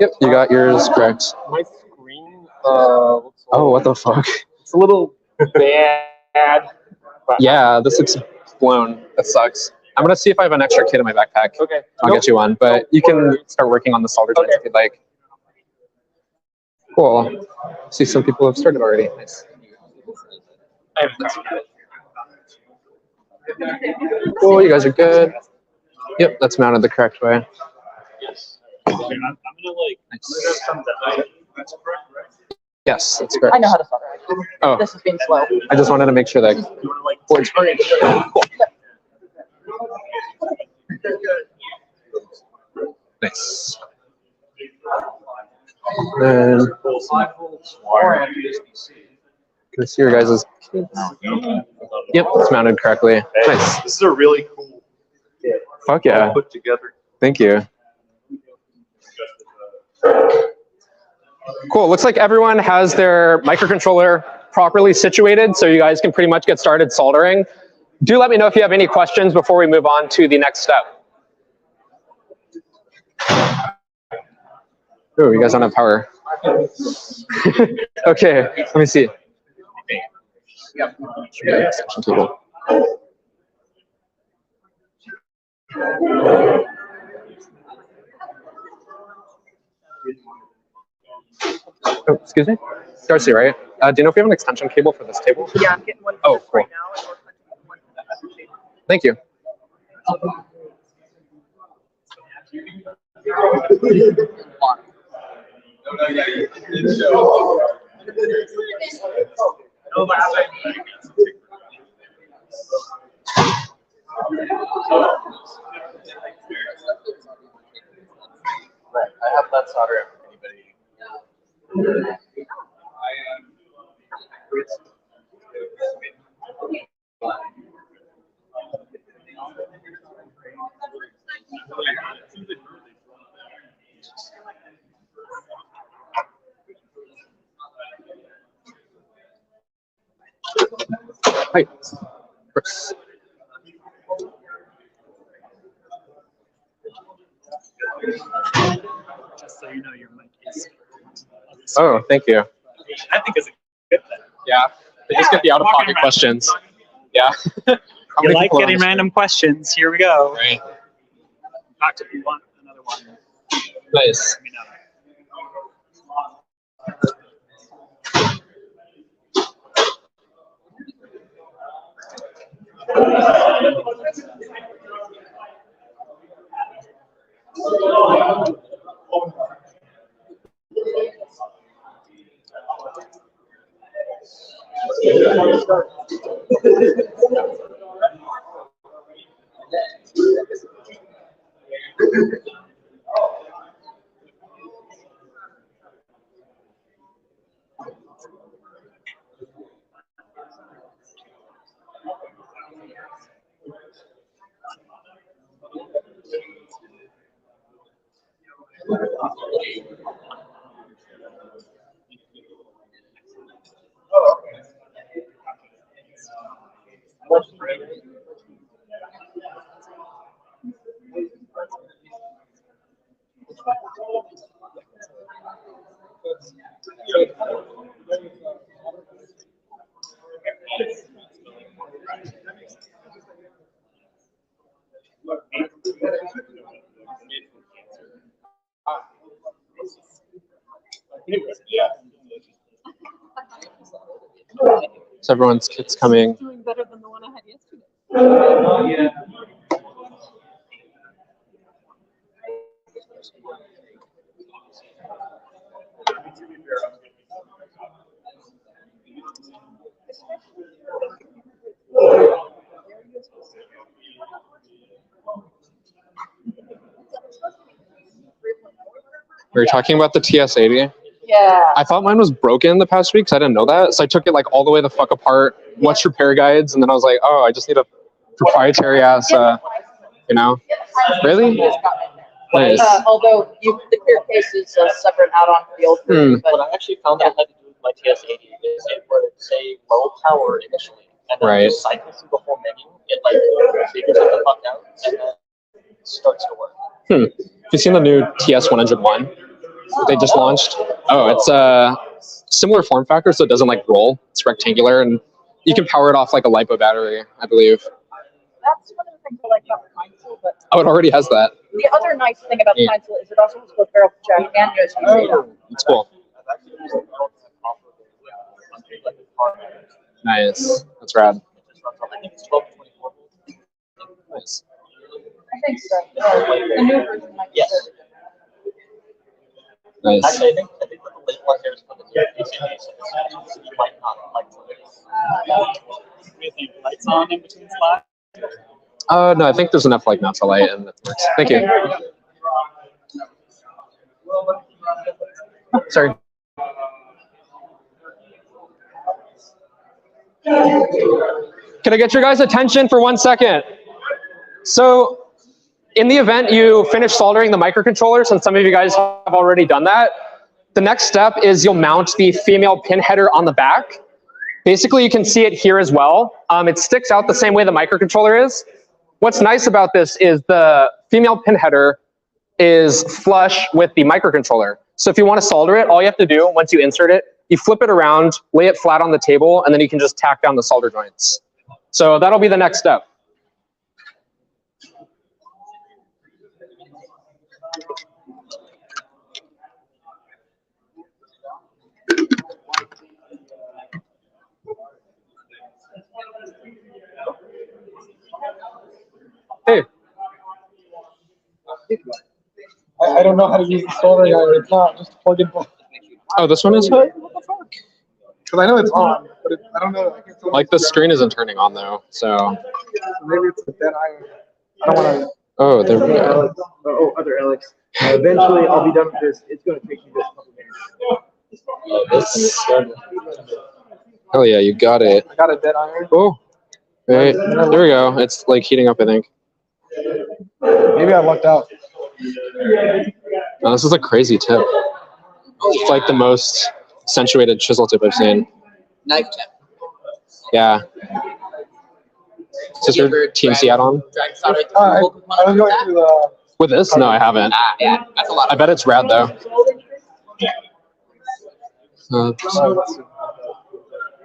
Yep, you got yours correct. My screen, Oh, what the fuck? it's a little bad. Yeah, this looks blown. That sucks. I'm gonna see if I have an extra kit in my backpack. Okay. I'll get you one, but you can start working on the solder joints if you'd like. Cool. See, some people have started already. Nice. Cool, you guys are good. Yep, that's mounted the correct way. I'm gonna like. Nice. Yes, that's correct. I know how to solder. Oh, This is being slow. I just wanted to make sure that board's cool. Nice. Then can I see your guys' kits? Yep, it's mounted correctly. Nice. This is a really cool. Fuck yeah. Put together. Thank you. Cool. Looks like everyone has their microcontroller properly situated, so you guys can pretty much get started soldering. Do let me know if you have any questions before we move on to the next step. Oh, you guys don't have power. Okay, let me see. Extension cable. Oh, excuse me? Darcy, right? Do you know if we have an extension cable for this table? Yeah, I'm getting one Oh, cool. right now. And we're connecting one to the table. Thank you. Right, I have that solder if anybody. Hi. Chris. Just so you know, your mic is. Oh, thank you. I think it's a good thing. Yeah, they just get the out-of-pocket questions. Yeah. How You many like people are on getting the random questions? Here we go. Right. Not if you want another one. Nice. Let me know. Yeah. So everyone's kit's coming. Doing better than the one I had yesterday. We were talking about the TS80. Yeah. I thought mine was broken the past week, so I didn't know that. So I took it like all the way the fuck apart, watched repair guides, and then I was like, oh, I just need a proprietary ass, you know? Really? Nice. Although the clear case is a separate add-on for the old version, but What I actually found that I had to do with my TS80 is it would say low power initially, and then Right. just cycle through the whole menu. It like figures it the fuck out, and then starts to work. Have you seen the new TS101 they just launched? Oh, it's a similar form factor, so it doesn't like roll. It's rectangular, and you can power it off like a LiPo battery, I believe. that's one of the things I like about the console. But Oh, it already has that. the other nice thing about the console is it also has both barrel jack and USB. That's cool. Nice. That's rad. Nice. I think so. The new version might be Yes. Nice. Actually, I think what the label on here is for the new PCB, so you might not like it. Do you think lights on in between slides? No, I think there's enough like natural light and it works. Thank you. Sorry. Can I get your guys' attention for 1 second? So in the event you finish soldering the microcontrollers, and some of you guys have already done that, the next step is you'll mount the female pin header on the back. Basically, you can see it here as well. It sticks out the same way the microcontroller is. What's nice about this is the female pin header is flush with the microcontroller. So if you want to solder it, all you have to do once you insert it, you flip it around, lay it flat on the table, and then you can just tack down the solder joints. So that'll be the next step. Hey. I don't know how to use the soldering iron. It's not just plug and play. Oh, this one is What the fuck? Because I know it's on, but I don't know. I can't tell like the screen isn't turning on though, so. Maybe it's a dead iron. I don't want to. Oh, there we go. Alex, other Alex. Eventually, I'll be done with this. It's going to take you just a couple minutes. Hell yeah, you got it. I got a dead iron. Oh, right. There we go. It's like heating up, I think. Maybe I lucked out. Oh, this is a crazy tip. It's like the most accentuated chisel tip I've seen. Knife tip. Yeah. Is this your TMC add-on? I was going through the. With this? No, I haven't. Yeah, that's a lot. I bet it's rad though.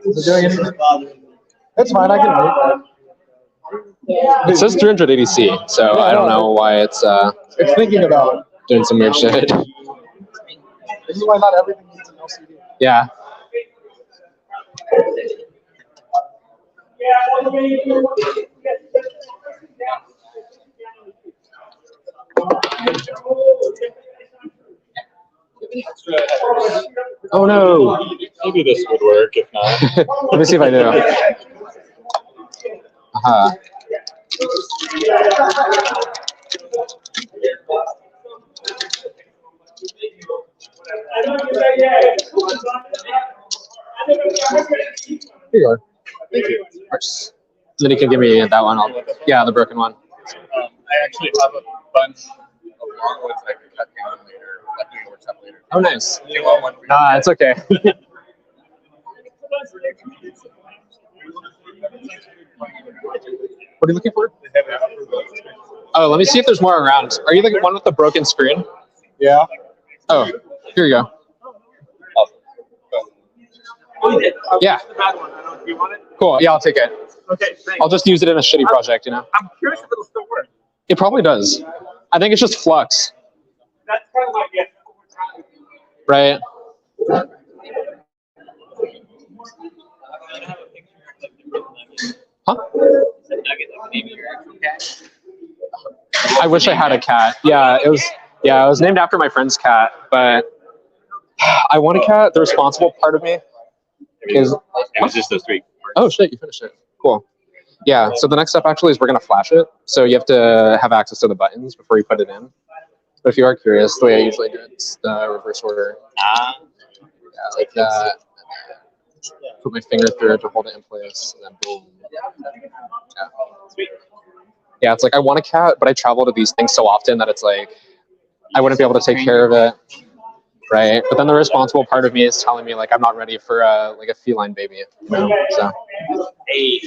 Is it doing anything? It's fine. I can wait. It says 380C, so I don't know why it's It's thinking about it. doing some weird shit. This is why not everything needs an LCD. Yeah. Oh no. Maybe this would work, if not. Let me see if I do. Uh-huh. Here you are. Thank you. Then you can give me that one. Yeah, the broken one. I actually have a bunch of long ones I can cut down later. That doing works out later. Oh, nice. Do you want one for you? Nah, it's okay. What are you looking for? Oh, let me see if there's more around. Are you the one with the broken screen? Yeah. Oh, here you go. Yeah. Cool. Yeah, I'll take it. Okay, thanks. I'll just use it in a shitty project, you know? I'm curious if it'll still work. It probably does. I think it's just flux, That's kind of like, yeah. right? I wish I had a cat. Yeah, it was named after my friend's cat, but I want a cat. The responsible part of me is It was just those three. oh shit, you finished it. Cool. Yeah. So the next step actually is we're gonna flash it. So you have to have access to the buttons before you put it in. But if you are curious, the way I usually do it is the reverse order. Yeah, like that. Put my finger through it to hold it in place, and then boom. Yeah. Yeah, it's like I want a cat, but I travel to these things so often that it's like I wouldn't be able to take care of it, right? But then the responsible part of me is telling me like I'm not ready for like a feline baby, you know? So hey,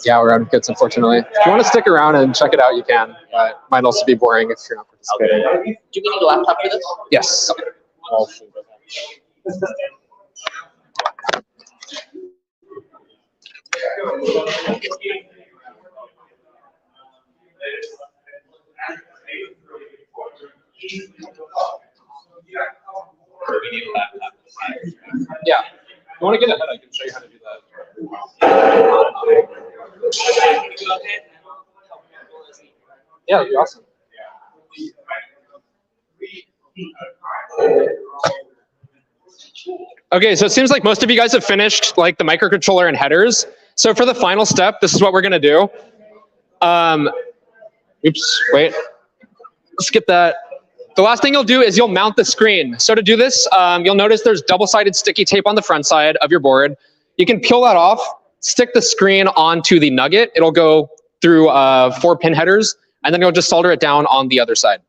yeah, we're out of kits, unfortunately. If you want to stick around and check it out, you can, but it might also be boring if you're not participating. Do we need a laptop for this? Yes. Yeah. You want to get ahead, I can show you how to do that. Yeah, that'd be awesome. Okay, so it seems like most of you guys have finished like the microcontroller and headers. So for the final step, this is what we're gonna do. Oops, wait. Skip that. The last thing you'll do is you'll mount the screen. So to do this, you'll notice there's double-sided sticky tape on the front side of your board. You can peel that off, stick the screen onto the nugget. It'll go through 4 pin headers, and then you'll just solder it down on the other side.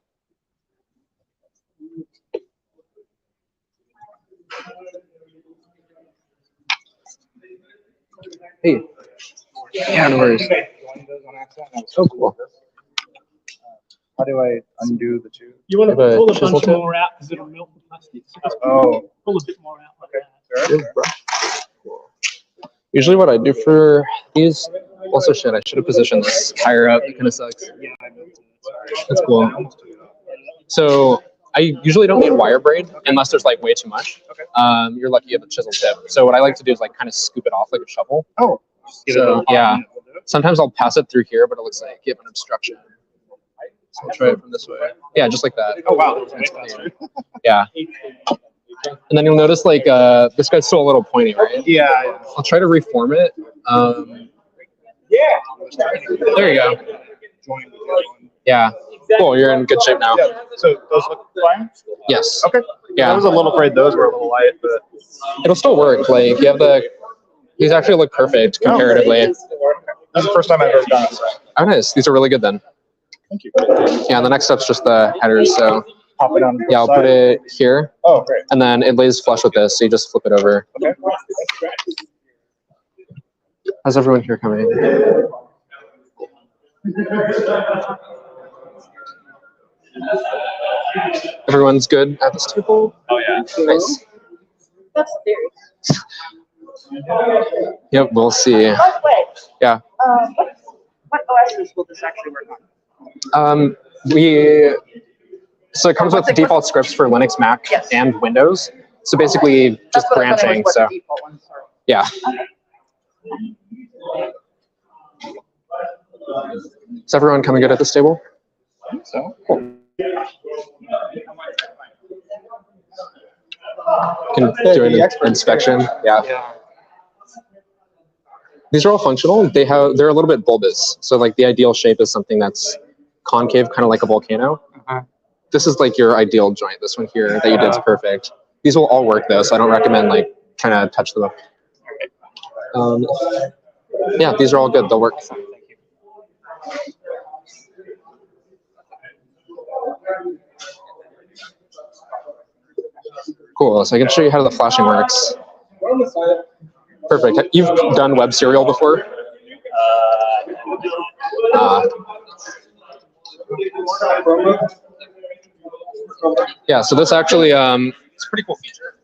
Hey. Yeah, no worries. Oh, cool. How do I undo the two? You want to Have a pull a chisel bunch tip? more out because it'll melt the plastic. So just Oh. pull a bit more out like that. Usually what I do for these, also shit, I should have positioned this higher up. It kind of sucks. That's cool. So I usually don't need wire braid unless there's like way too much. You're lucky you have a chisel tip. So what I like to do is like kind of scoop it off like a shovel. Oh. So yeah, sometimes I'll pass it through here, but it looks like you have an obstruction. So I'll try it from this way. Yeah, just like that. Oh wow, that was way faster. Yeah. And then you'll notice like this guy's still a little pointy, right? Yeah. I'll try to reform it. There you go. Yeah. Cool, you're in good shape now. Yeah. So those look fine? Yes. Okay. Yeah. I was a little afraid those were a little light, but It'll still work. Like you have these actually look perfect comparatively. this is the first time I've ever done this. Oh, nice. These are really good then. Thank you. Yeah, the next step's just the headers. So Pop it on. yeah, I'll put it here, Oh, great. and then it lays flush with this. So you just flip it over. Okay. How's everyone here coming? Everyone's good at this table? Oh yeah. Nice. That's the theory. Yep, we'll see. By the way, Yeah. what OSs will this actually work on? So it comes with default scripts for Linux, Mac, Yes. and Windows. So basically just That's what I thought branching. was So what the default ones are. yeah. Is everyone coming good at this table? So Cool. Can do an inspection. Yeah. These are all functional. They're a little bit bulbous. So like the ideal shape is something that's concave, kind of like a volcano. This is like your ideal joint. This one here that you did is perfect. These will all work though, so I don't recommend like trying to touch them up. Yeah, these are all good. They'll work. Cool. So I can show you how the flashing works. Perfect. You've done web serial before? Yeah, so this actually it's a pretty cool feature.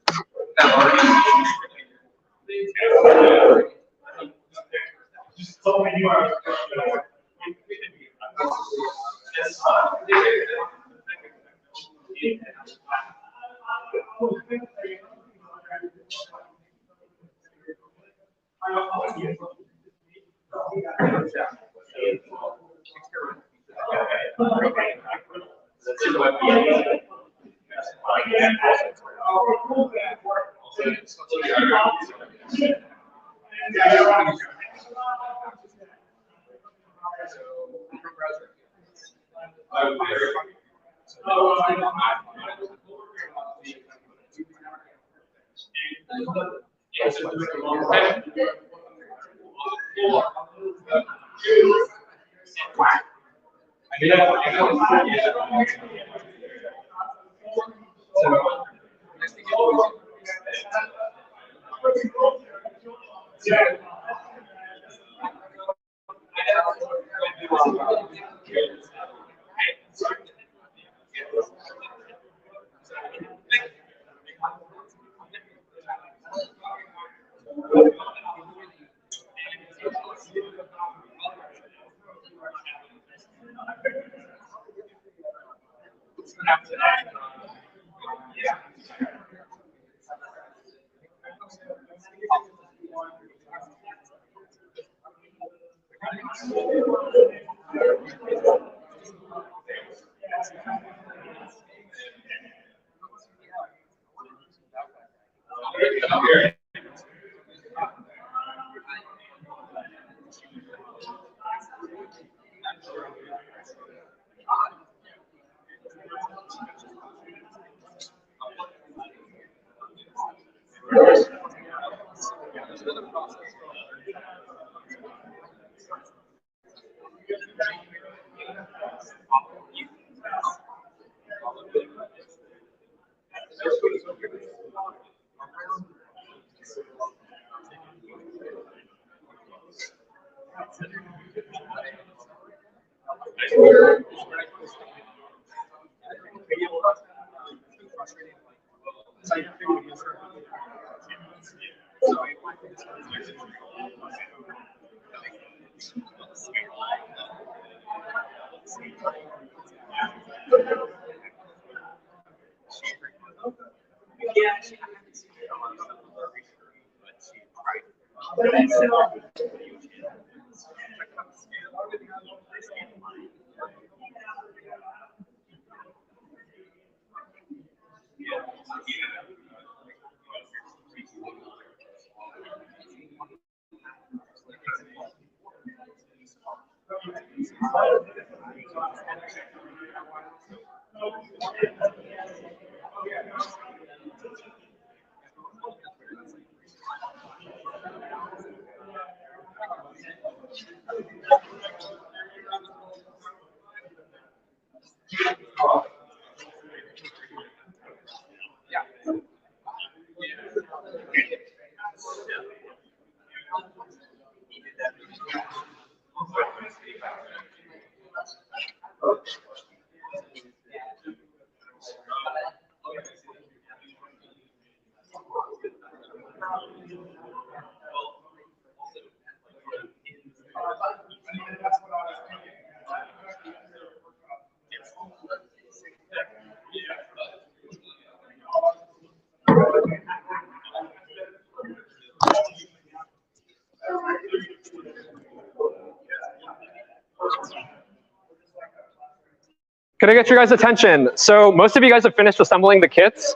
Can I get your guys' attention? So most of you guys have finished assembling the kits.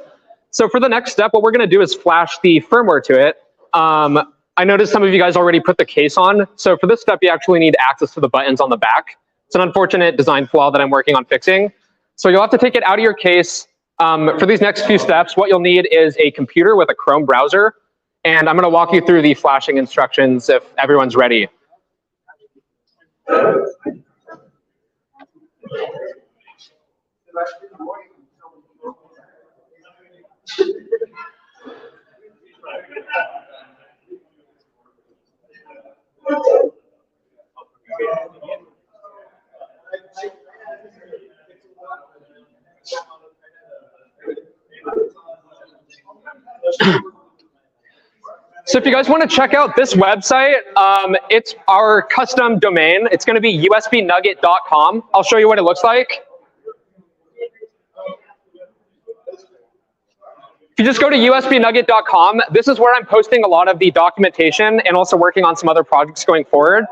So for the next step, what we're going to do is flash the firmware to it. I noticed some of you guys already put the case on. So for this step, you actually need access to the buttons on the back. It's an unfortunate design flaw that I'm working on fixing. So you'll have to take it out of your case. For these next few steps, what you'll need is a computer with a Chrome browser. And I'm going to walk you through the flashing instructions if everyone's ready. So if you guys want to check out this website, it's our custom domain. It's going to be usbnugget.com. I'll show you what it looks like. If you just go to usbnugget.com, this is where I'm posting a lot of the documentation and also working on some other projects going forward.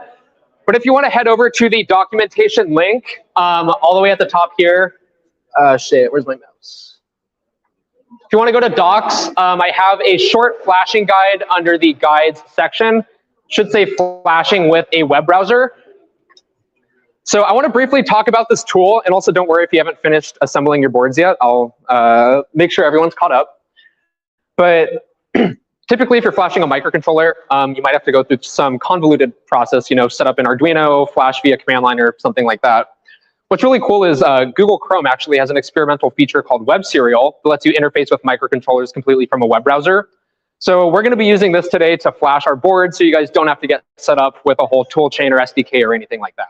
But if you want to head over to the documentation link, all the way at the top here, shit, where's my mouse? If you want to go to docs, I have a short flashing guide under the guides section. Should say flashing with a web browser. So I want to briefly talk about this tool, and also don't worry if you haven't finished assembling your boards yet. I'll make sure everyone's caught up. But typically, if you're flashing a microcontroller, you might have to go through some convoluted process, set up an Arduino, flash via command line or something like that. What's really cool is Google Chrome actually has an experimental feature called Web Serial that lets you interface with microcontrollers completely from a web browser. So we're going to be using this today to flash our board so you guys don't have to get set up with a whole tool chain or SDK or anything like that.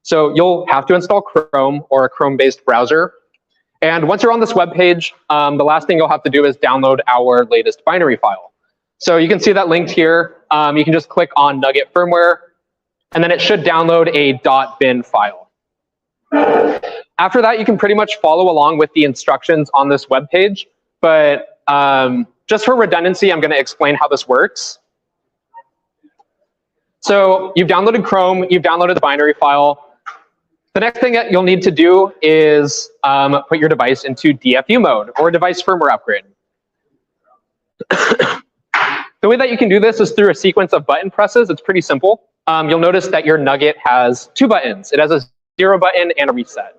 So you'll have to install Chrome or a Chrome-based browser. And once you're on this web page, the last thing you'll have to do is download our latest binary file. So you can see that linked here. You can just click on Nugget firmware, and then it should download a .bin file. After that, you can pretty much follow along with the instructions on this web page. But just for redundancy, I'm going to explain how this works. So you've downloaded Chrome, you've downloaded the binary file. The next thing that you'll need to do is put your device into DFU mode or device firmware upgrade. The way that you can do this is through a sequence of button presses. It's pretty simple. You'll notice that your Nugget has two buttons. It has a 0 button and a reset.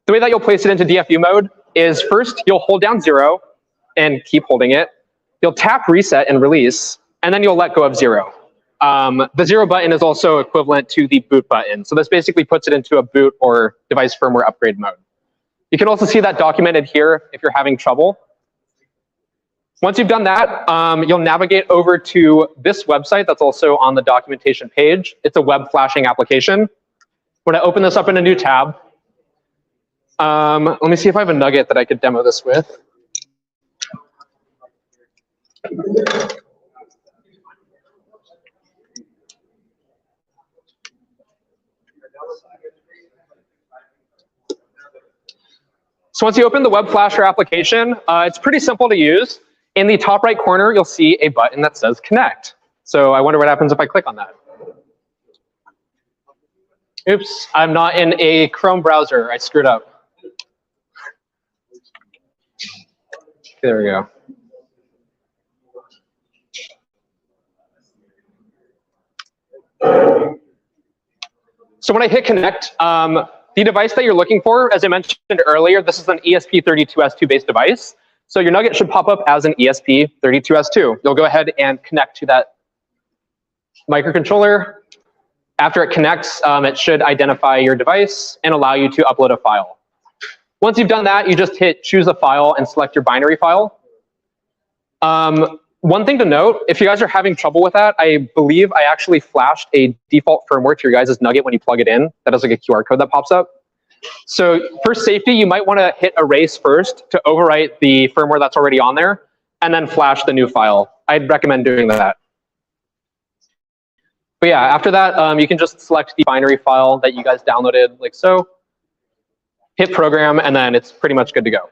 The way that you'll place it into DFU mode is first you'll hold down 0 and keep holding it. You'll tap reset and release, and then you'll let go of 0. The 0 button is also equivalent to the boot button. So this basically puts it into a boot or device firmware upgrade mode. You can also see that documented here if you're having trouble. Once you've done that, you'll navigate over to this website that's also on the documentation page. It's a web flashing application. When I open this up in a new tab, let me see if I have a Nugget that I could demo this with. So once you open the Web Flasher application, it's pretty simple to use. In the top right corner, you'll see a button that says Connect. So I wonder what happens if I click on that. Oops, I'm not in a Chrome browser. I screwed up. There we go. So when I hit Connect, the device that you're looking for, as I mentioned earlier, this is an ESP32S2 based device. So your Nugget should pop up as an ESP32S2. You'll go ahead and connect to that microcontroller. After it connects, it should identify your device and allow you to upload a file. Once you've done that, you just hit choose a file and select your binary file. One thing to note, if you guys are having trouble with that, I believe I actually flashed a default firmware to your guys' Nugget when you plug it in. That has like a QR code that pops up. So for safety, you might want to hit erase first to overwrite the firmware that's already on there, and then flash the new file. I'd recommend doing that. But yeah, after that, you can just select the binary file that you guys downloaded, like so. Hit program, and then it's pretty much good to go.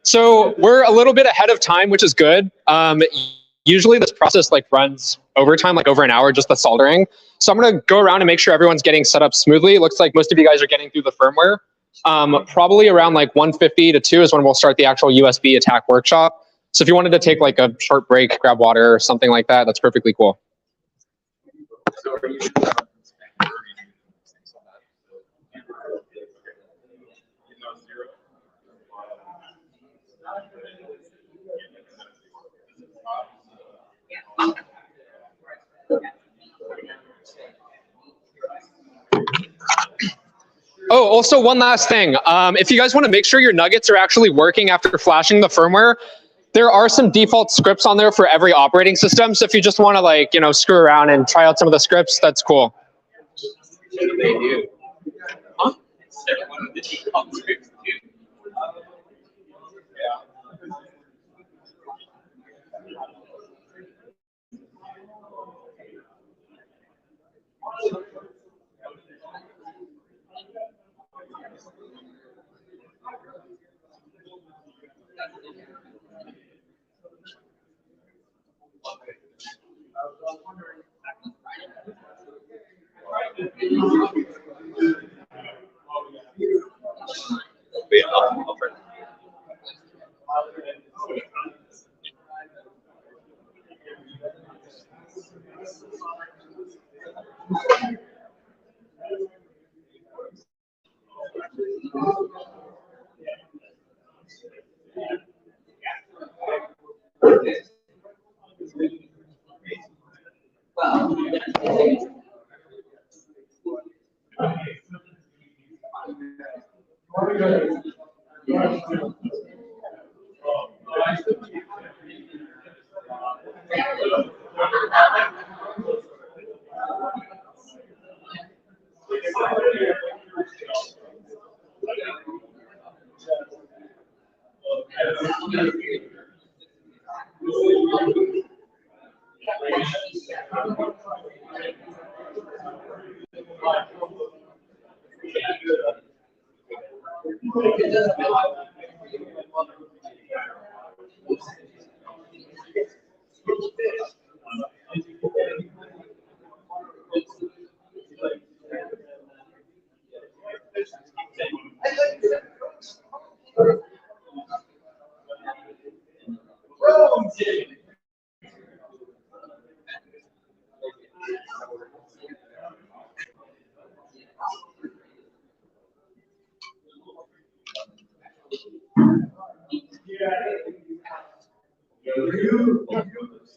So we're a little bit ahead of time, which is good. Usually this process like runs overtime, like over an hour, just the soldering. So I'm gonna go around and make sure everyone's getting set up smoothly. It looks like most of you guys are getting through the firmware. Probably around like 1:50 to 2 is when we'll start the actual USB attack workshop. So if you wanted to take like a short break, grab water or something like that, that's perfectly cool. Oh, also one last thing. If you guys want to make sure your nuggets are actually working after flashing the firmware, there are some default scripts on there for every operating system. So if you just want to like, screw around and try out some of the scripts, that's cool.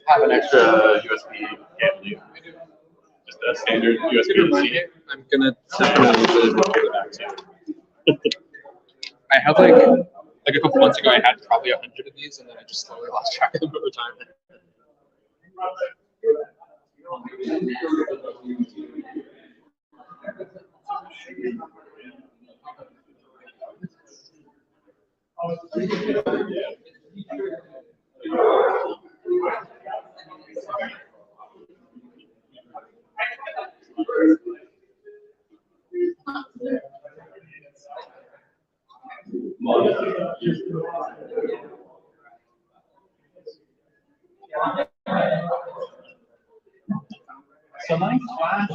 Have an extra USB cable. Just a standard USB-C. I'm gonna definitely use it. I have like a couple months ago, I had probably 100 of these, and then I just slowly lost track of them over time. Somebody flash.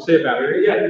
Say battery. Yeah.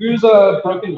Who's broken?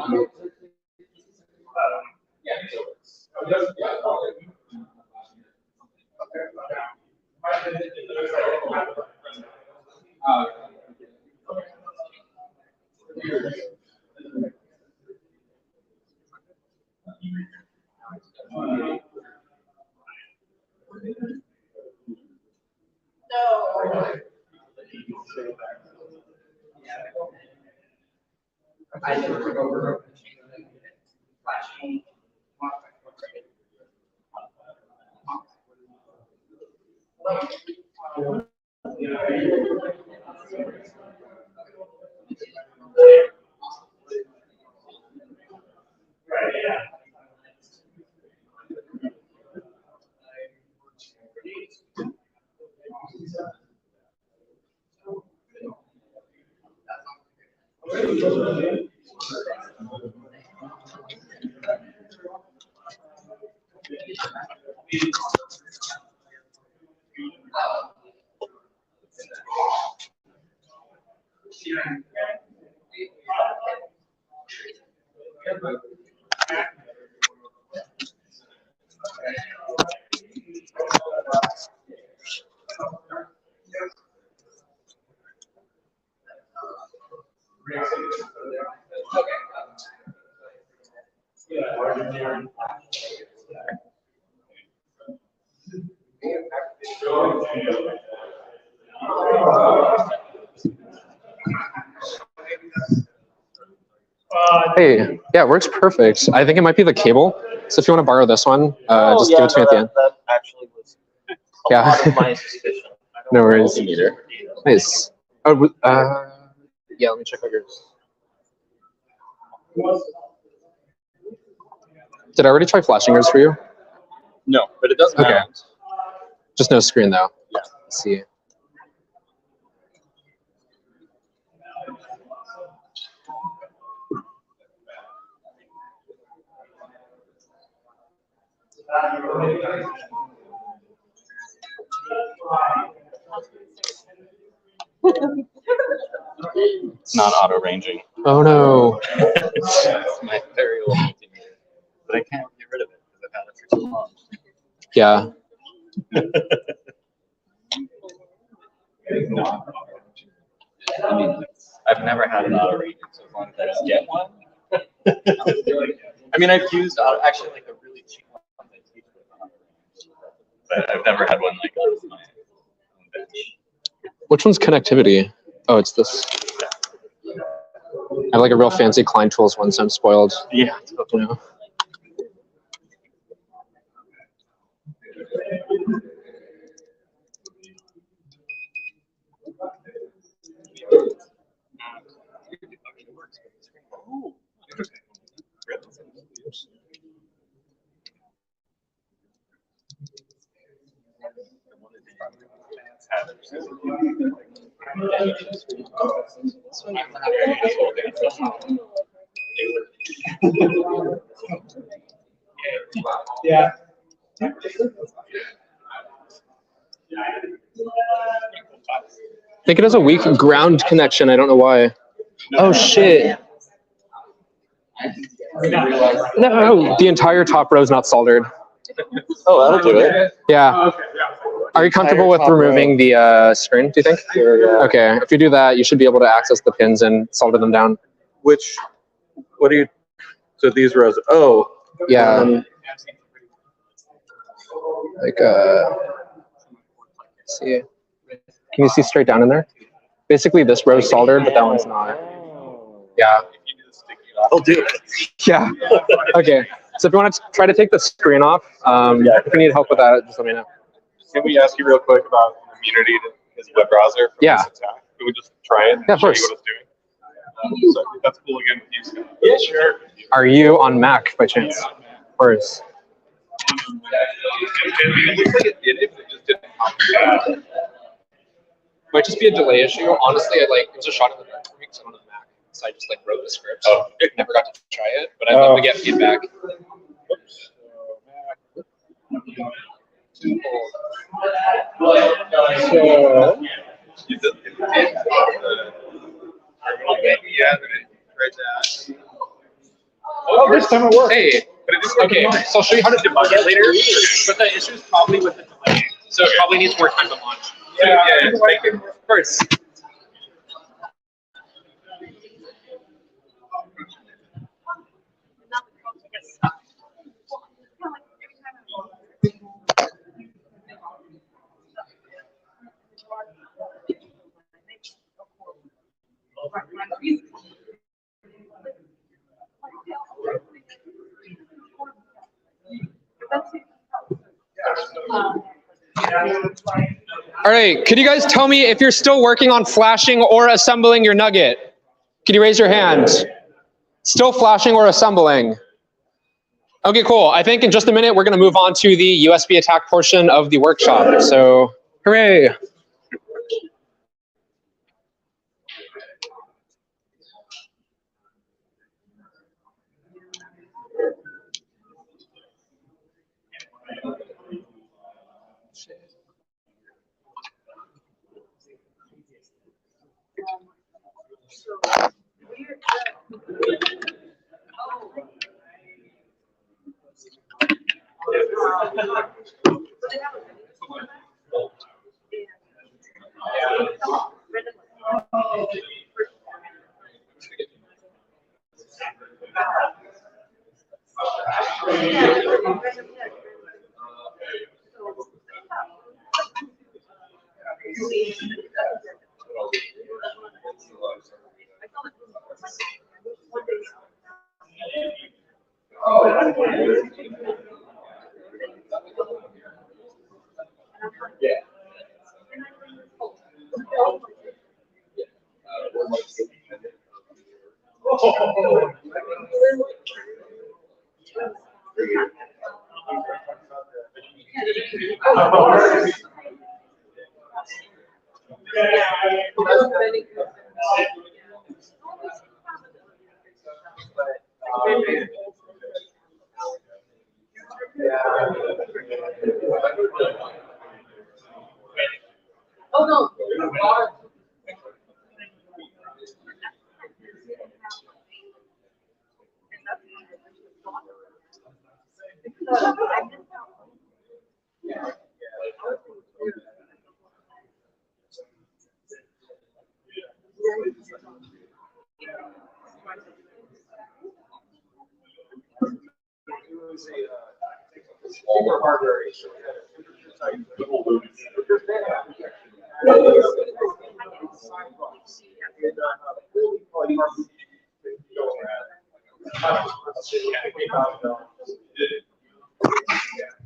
Hey, yeah, it works perfect. I think it might be the cable. So if you want to borrow this one, just give it to me at the end. That actually was a Yeah. lot of my suspicion. No worries. Nice. Oh, yeah, let me check out yours. Did I already try flashing yours for you? No, but it does Okay. mount. Just no screen though. Yeah. Let's see. It's not auto ranging. Oh no. It's my very old multimeter, but I can't get rid of it because I've had it for too long. Yeah. I mean, I've never had an auto ranging, so as long as I just get one. I mean, I've used actually like a really cheap one I teach with auto ranging, but I've never had one like on my own bench. Which one's connectivity? Oh, it's this. I have like a real fancy Klein Tools one, so I'm spoiled. Yeah. You know? Yeah. I think it has a weak ground connection. I don't know why. Oh shit. No, the entire top row is not soldered. Oh, that'll do it. Yeah. Are you comfortable with removing the screen, do you think? Okay, if you do that, you should be able to access the pins and solder them down. Which, what do you, so these rows, oh. Yeah. Like, let's see. Can you see straight down in there? Basically, this row's soldered, but that one's not. Yeah. I'll do it. Yeah. Okay. So if you want to try to take the screen off, if you need help with that, just let me know. Can we ask you real quick about immunity to his web browser from Yeah. this attack? Can we just try it? Yeah, of show you course. what it's doing? So I think that's cool again with you, Scott. Yeah, sure. Are you on Mac by chance? Or is? It looks like it did it, but it just didn't. Might just be a delay issue. Honestly, it was a shot in the dark for me because I'm on the Mac. So I just wrote the script. Oh. Never got to try it, but I'd love to get feedback. Oh, this time it worked. Hey, okay, so I'll show you how to debug it later, but the issue is probably with the delay. So it probably needs more time to launch. Yeah, thank you. Of course. All right, could you guys tell me if you're still working on flashing or assembling your nugget? Can you raise your hand? Still flashing or assembling? Okay, cool. I think in just a minute, we're gonna move on to the USB attack portion of the workshop. So, hooray.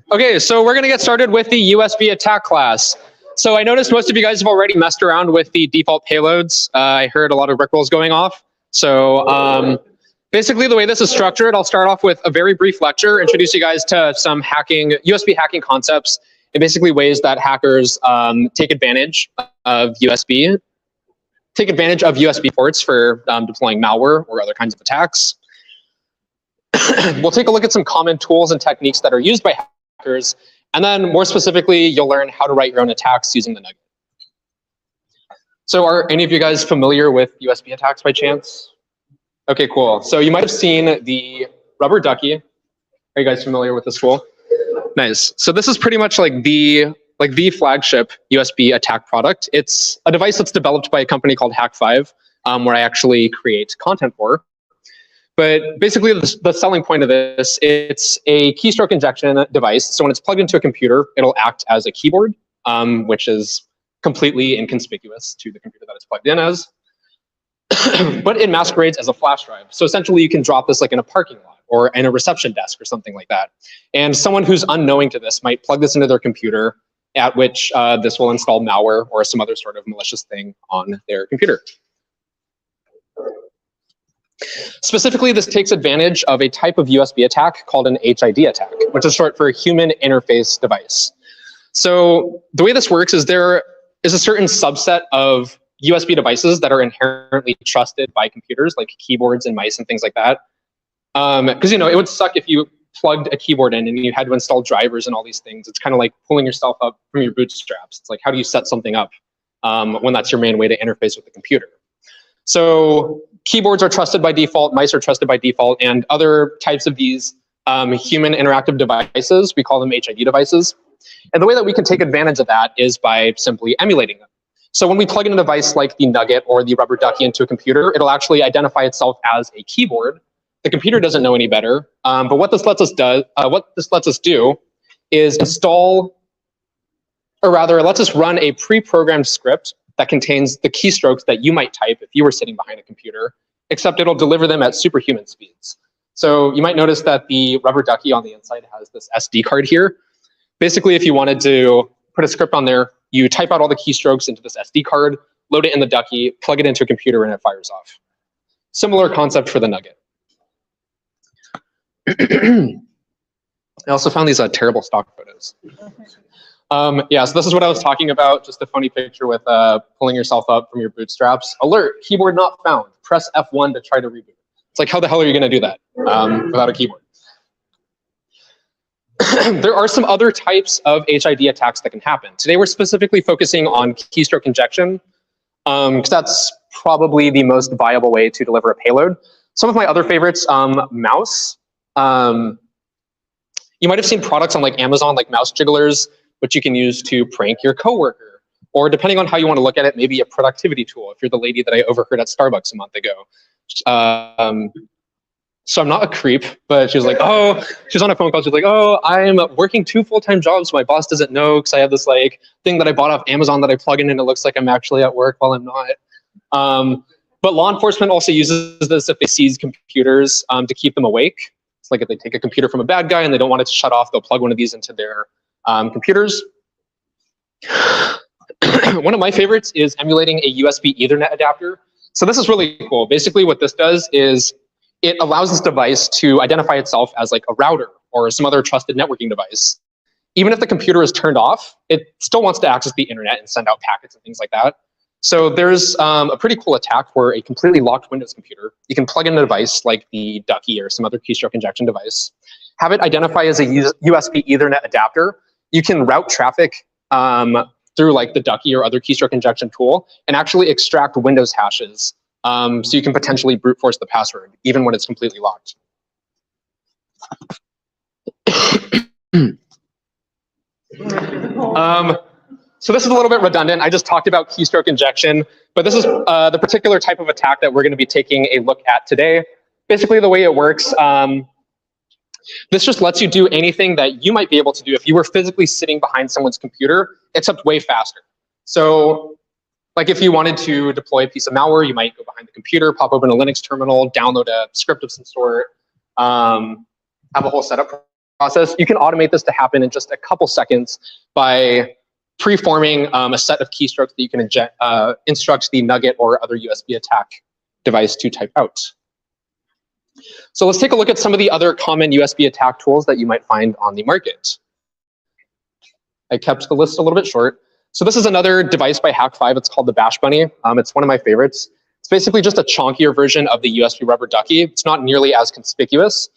Okay, so we're gonna get started with the USB attack class. So I noticed most of you guys have already messed around with the default payloads. I heard a lot of rickrolls going off. So basically the way this is structured, I'll start off with a very brief lecture, introduce you guys to some USB hacking concepts, and basically ways that hackers take advantage of USB ports for deploying malware or other kinds of attacks. We'll take a look at some common tools and techniques that are used by hackers, and then more specifically, you'll learn how to write your own attacks using the nugget. So are any of you guys familiar with USB attacks by chance? Okay, cool. So you might have seen the rubber ducky. Are you guys familiar with this tool? Nice. So this is pretty much like the flagship USB attack product. It's a device that's developed by a company called Hack5, where I actually create content for. But basically, the selling point of this, it's a keystroke injection device. So when it's plugged into a computer, it'll act as a keyboard, which is completely inconspicuous to the computer that it's plugged in as. But it masquerades as a flash drive. So essentially, you can drop this like in a parking lot or in a reception desk or something like that. And someone who's unknowing to this might plug this into their computer, at which this will install malware or some other sort of malicious thing on their computer. Specifically, this takes advantage of a type of USB attack called an HID attack, which is short for Human Interface Device. So the way this works is there is a certain subset of USB devices that are inherently trusted by computers, like keyboards and mice and things like that. Because it would suck if you plugged a keyboard in and you had to install drivers and all these things. It's kind of like pulling yourself up from your bootstraps. It's like, how do you set something up when that's your main way to interface with the computer? So keyboards are trusted by default, mice are trusted by default, and other types of these human interactive devices, we call them HID devices. And the way that we can take advantage of that is by simply emulating them. So when we plug in a device like the Nugget or the Rubber Ducky into a computer, it'll actually identify itself as a keyboard. The computer doesn't know any better, but what this lets us do is install, or rather, it lets us run a pre-programmed script that contains the keystrokes that you might type if you were sitting behind a computer, except it'll deliver them at superhuman speeds. So you might notice that the Rubber Ducky on the inside has this SD card here. Basically, if you wanted to put a script on there, you type out all the keystrokes into this SD card, load it in the Ducky, plug it into a computer, and it fires off. Similar concept for the Nugget. I also found these terrible stock photos. Yeah, so this is what I was talking about, just a funny picture with pulling yourself up from your bootstraps. Alert, keyboard not found. Press F1 to try to reboot. It's like, how the hell are you going to do that without a keyboard? There are some other types of HID attacks that can happen. Today we're specifically focusing on keystroke injection, because that's probably the most viable way to deliver a payload. Some of my other favorites, mouse. You might have seen products on like Amazon, like mouse jigglers, which you can use to prank your coworker. Or depending on how you want to look at it, maybe a productivity tool, if you're the lady that I overheard at Starbucks a month ago. So I'm not a creep, but she was like, oh, she was on a phone call. She was like, oh, I'm working 2 full-time jobs. My boss doesn't know because I have this like thing that I bought off Amazon that I plug in and it looks like I'm actually at work while I'm not. But law enforcement also uses this if they seize computers to keep them awake. It's like if they take a computer from a bad guy and they don't want it to shut off, they'll plug one of these into their computers. One of my favorites is emulating a USB Ethernet adapter. So this is really cool. Basically what this does is it allows this device to identify itself as like a router or some other trusted networking device. Even if the computer is turned off, it still wants to access the internet and send out packets and things like that. So there's a pretty cool attack for a completely locked Windows computer. You can plug in a device like the Ducky or some other keystroke injection device, have it identify as a USB Ethernet adapter. You can route traffic through like the Ducky or other keystroke injection tool and actually extract Windows hashes. So you can potentially brute force the password, even when it's completely locked. So this is a little bit redundant. I just talked about keystroke injection, but this is the particular type of attack that we're going to be taking a look at today. Basically, the way it works, this just lets you do anything that you might be able to do if you were physically sitting behind someone's computer, except way faster. So like if you wanted to deploy a piece of malware, you might go behind the computer, pop open a Linux terminal, download a script of some sort, have a whole setup process. You can automate this to happen in just a couple seconds by preforming a set of keystrokes that you can instruct the Nugget or other USB attack device to type out. So let's take a look at some of the other common USB attack tools that you might find on the market. I kept the list a little bit short. So this is another device by Hack5. It's called the Bash Bunny. It's one of my favorites. It's basically just a chonkier version of the USB Rubber Ducky. It's not nearly as conspicuous,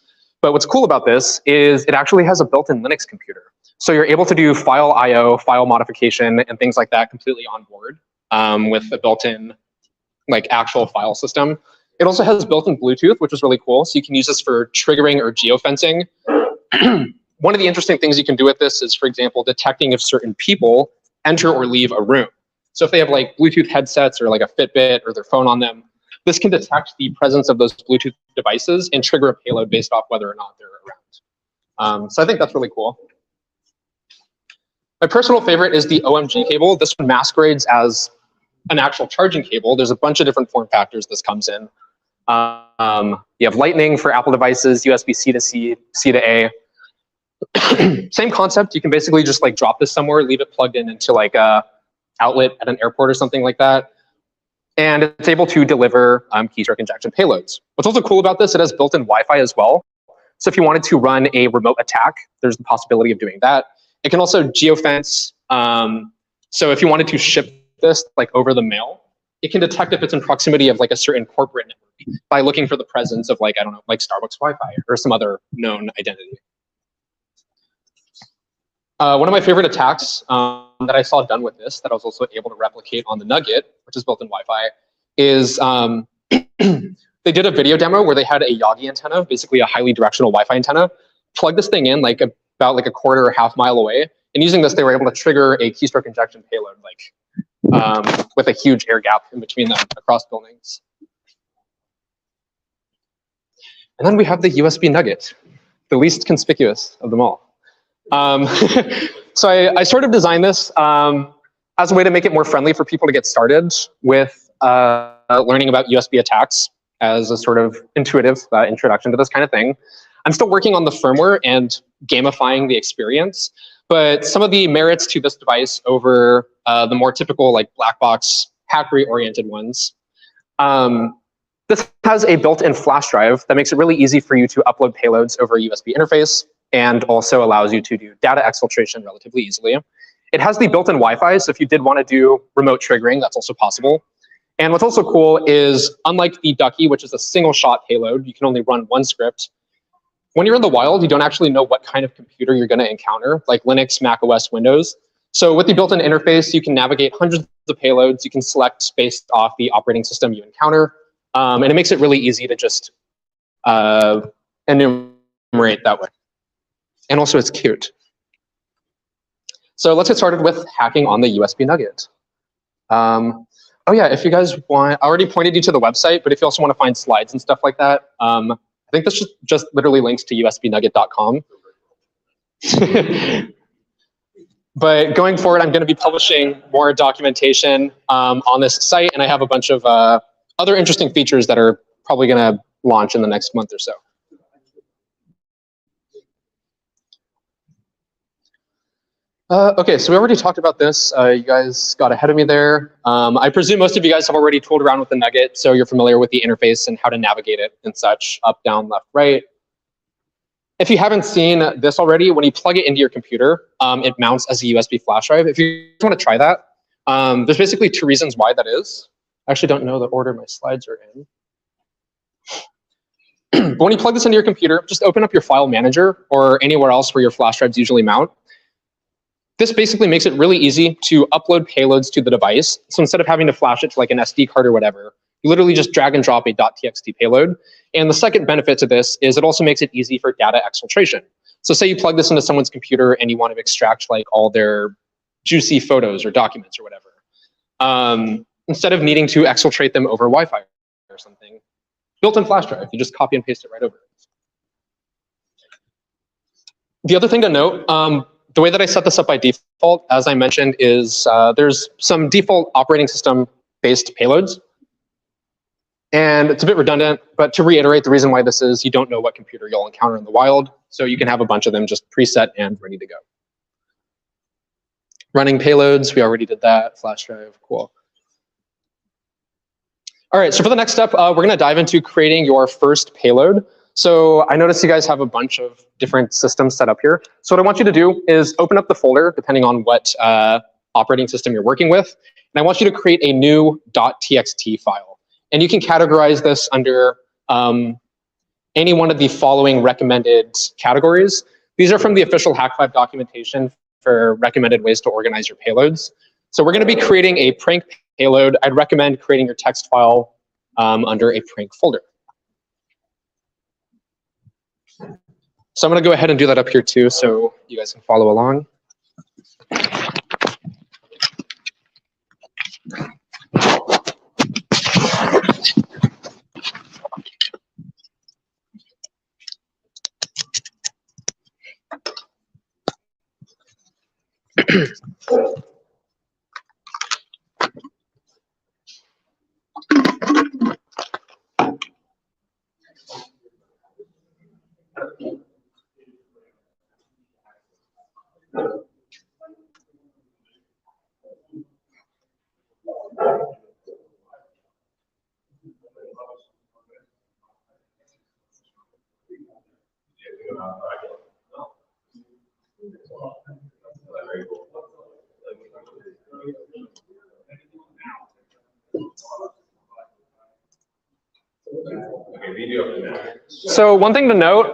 but what's cool about this is it actually has a built-in Linux computer. So you're able to do file I/O, file modification, and things like that completely on board with a built-in like actual file system. It also has built-in Bluetooth, which is really cool. So you can use this for triggering or geofencing. One of the interesting things you can do with this is, for example, detecting if certain people enter or leave a room. So if they have like Bluetooth headsets or like a Fitbit or their phone on them, this can detect the presence of those Bluetooth devices and trigger a payload based off whether or not they're around. So I think that's really cool. My personal favorite is the OMG cable. This one masquerades as an actual charging cable. There's a bunch of different form factors this comes in. You have Lightning for Apple devices, USB-C to C, C to A. Same concept. You can basically just like drop this somewhere, leave it plugged in into like a outlet at an airport or something like that. And it's able to deliver keystroke injection payloads. What's also cool about this, it has built-in Wi-Fi as well. So if you wanted to run a remote attack, there's the possibility of doing that. It can also geofence. So if you wanted to ship this like over the mail, it can detect if it's in proximity of like a certain corporate network by looking for the presence of like, I don't know, like Starbucks Wi-Fi or some other known identity. One of my favorite attacks that I saw done with this that I was also able to replicate on the Nugget, which is built in Wi-Fi, is they did a video demo where they had a Yagi antenna, basically a highly directional Wi-Fi antenna, plug this thing in like about like a quarter or half mile away, and using this, they were able to trigger a keystroke injection payload with a huge air gap in between them across buildings. And then we have the USB Nugget, the least conspicuous of them all. So I sort of designed this as a way to make it more friendly for people to get started with learning about USB attacks as a sort of intuitive introduction to this kind of thing. I'm still working on the firmware and gamifying the experience, but some of the merits to this device over the more typical like black box hackery-oriented ones. This has a built-in flash drive that makes it really easy for you to upload payloads over a USB interface and also allows you to do data exfiltration relatively easily. It has the built-in Wi-Fi, so if you did want to do remote triggering, that's also possible. And what's also cool is, unlike the Ducky, which is a single-shot payload, you can only run one script. When you're in the wild, you don't actually know what kind of computer you're going to encounter, like Linux, Mac OS, Windows. So with the built-in interface, you can navigate hundreds of payloads. You can select based off the operating system you encounter. And it makes it really easy to just enumerate that way. And also, it's cute. So let's get started with hacking on the USB Nugget. Oh yeah, if you guys want, I already pointed you to the website, but if you also want to find slides and stuff like that, I think this just literally links to usbnugget.com. But going forward, I'm going to be publishing more documentation on this site, and I have a bunch of other interesting features that are probably going to launch in the next month or so. Okay, so we already talked about this. You guys got ahead of me there. I presume most of you guys have already tooled around with the Nugget, so you're familiar with the interface and how to navigate it and such, up, down, left, right. If you haven't seen this already, when you plug it into your computer, it mounts as a USB flash drive. If you want to try that, there's basically two reasons why that is. I actually don't know the order my slides are in. But when you plug this into your computer, just open up your file manager or anywhere else where your flash drives usually mount. This basically makes it really easy to upload payloads to the device. So instead of having to flash it to like an SD card or whatever, you literally just drag and drop a .txt payload. And the second benefit to this is it also makes it easy for data exfiltration. So say you plug this into someone's computer and you want to extract like all their juicy photos or documents or whatever. Instead of needing to exfiltrate them over Wi-Fi or something, built-in flash drive, you just copy and paste it right over. The other thing to note, the way that I set this up by default, as I mentioned, is there's some default operating system-based payloads. And it's a bit redundant, but to reiterate, the reason why this is, you don't know what computer you'll encounter in the wild, so you can have a bunch of them just preset and ready to go. Running payloads, we already did that. Flash drive, cool. All right, so for the next step, we're going to dive into creating your first payload. So I noticed you guys have a bunch of different systems set up here. So what I want you to do is open up the folder, depending on what operating system you're working with. And I want you to create a new .txt file. And you can categorize this under any one of the following recommended categories. These are from the official Hack5 documentation for recommended ways to organize your payloads. So we're going to be creating a prank payload. I'd recommend creating your text file under a prank folder. So I'm going to go ahead and do that up here too, so you guys can follow along. So one thing to note,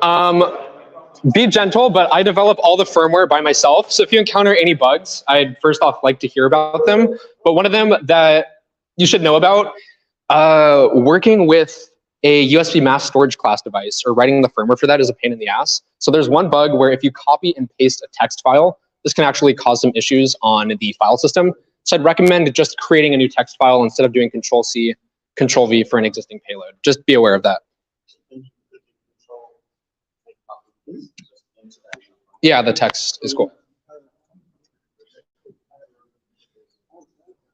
be gentle, but I develop all the firmware by myself. So if you encounter any bugs, I'd first off like to hear about them. But one of them that you should know about Working with a USB mass storage class device or writing the firmware for that is a pain in the ass. So there's one bug where if you copy and paste a text file, this can actually cause some issues on the file system. So I'd recommend just creating a new text file instead of doing Control-C, Control-V for an existing payload. Just be aware of that. Yeah, the text is cool.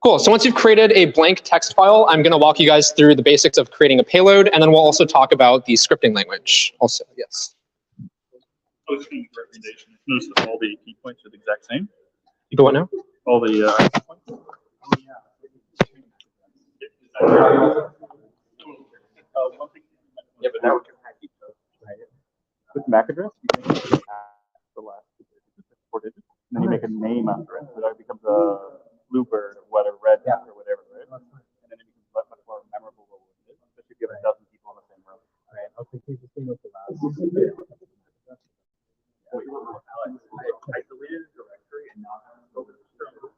Cool, so once you've created a blank text file, I'm gonna walk you guys through the basics of creating a payload, and then we'll also talk about the scripting language also, yes. Posting recommendation. Notice that all the key points are the exact same. The what now? All the key points. Yeah, but now we can hack each other, right? With MAC address, you can the last 4 digits, and then you make a name after it. So that becomes a bluebird or whatever, red or whatever, right? And then it becomes much more memorable what it is, especially if you have a dozen people in the same room. Right. I'll take this thing with the last. Wait, Alex, I deleted the directory and now I'm over the server.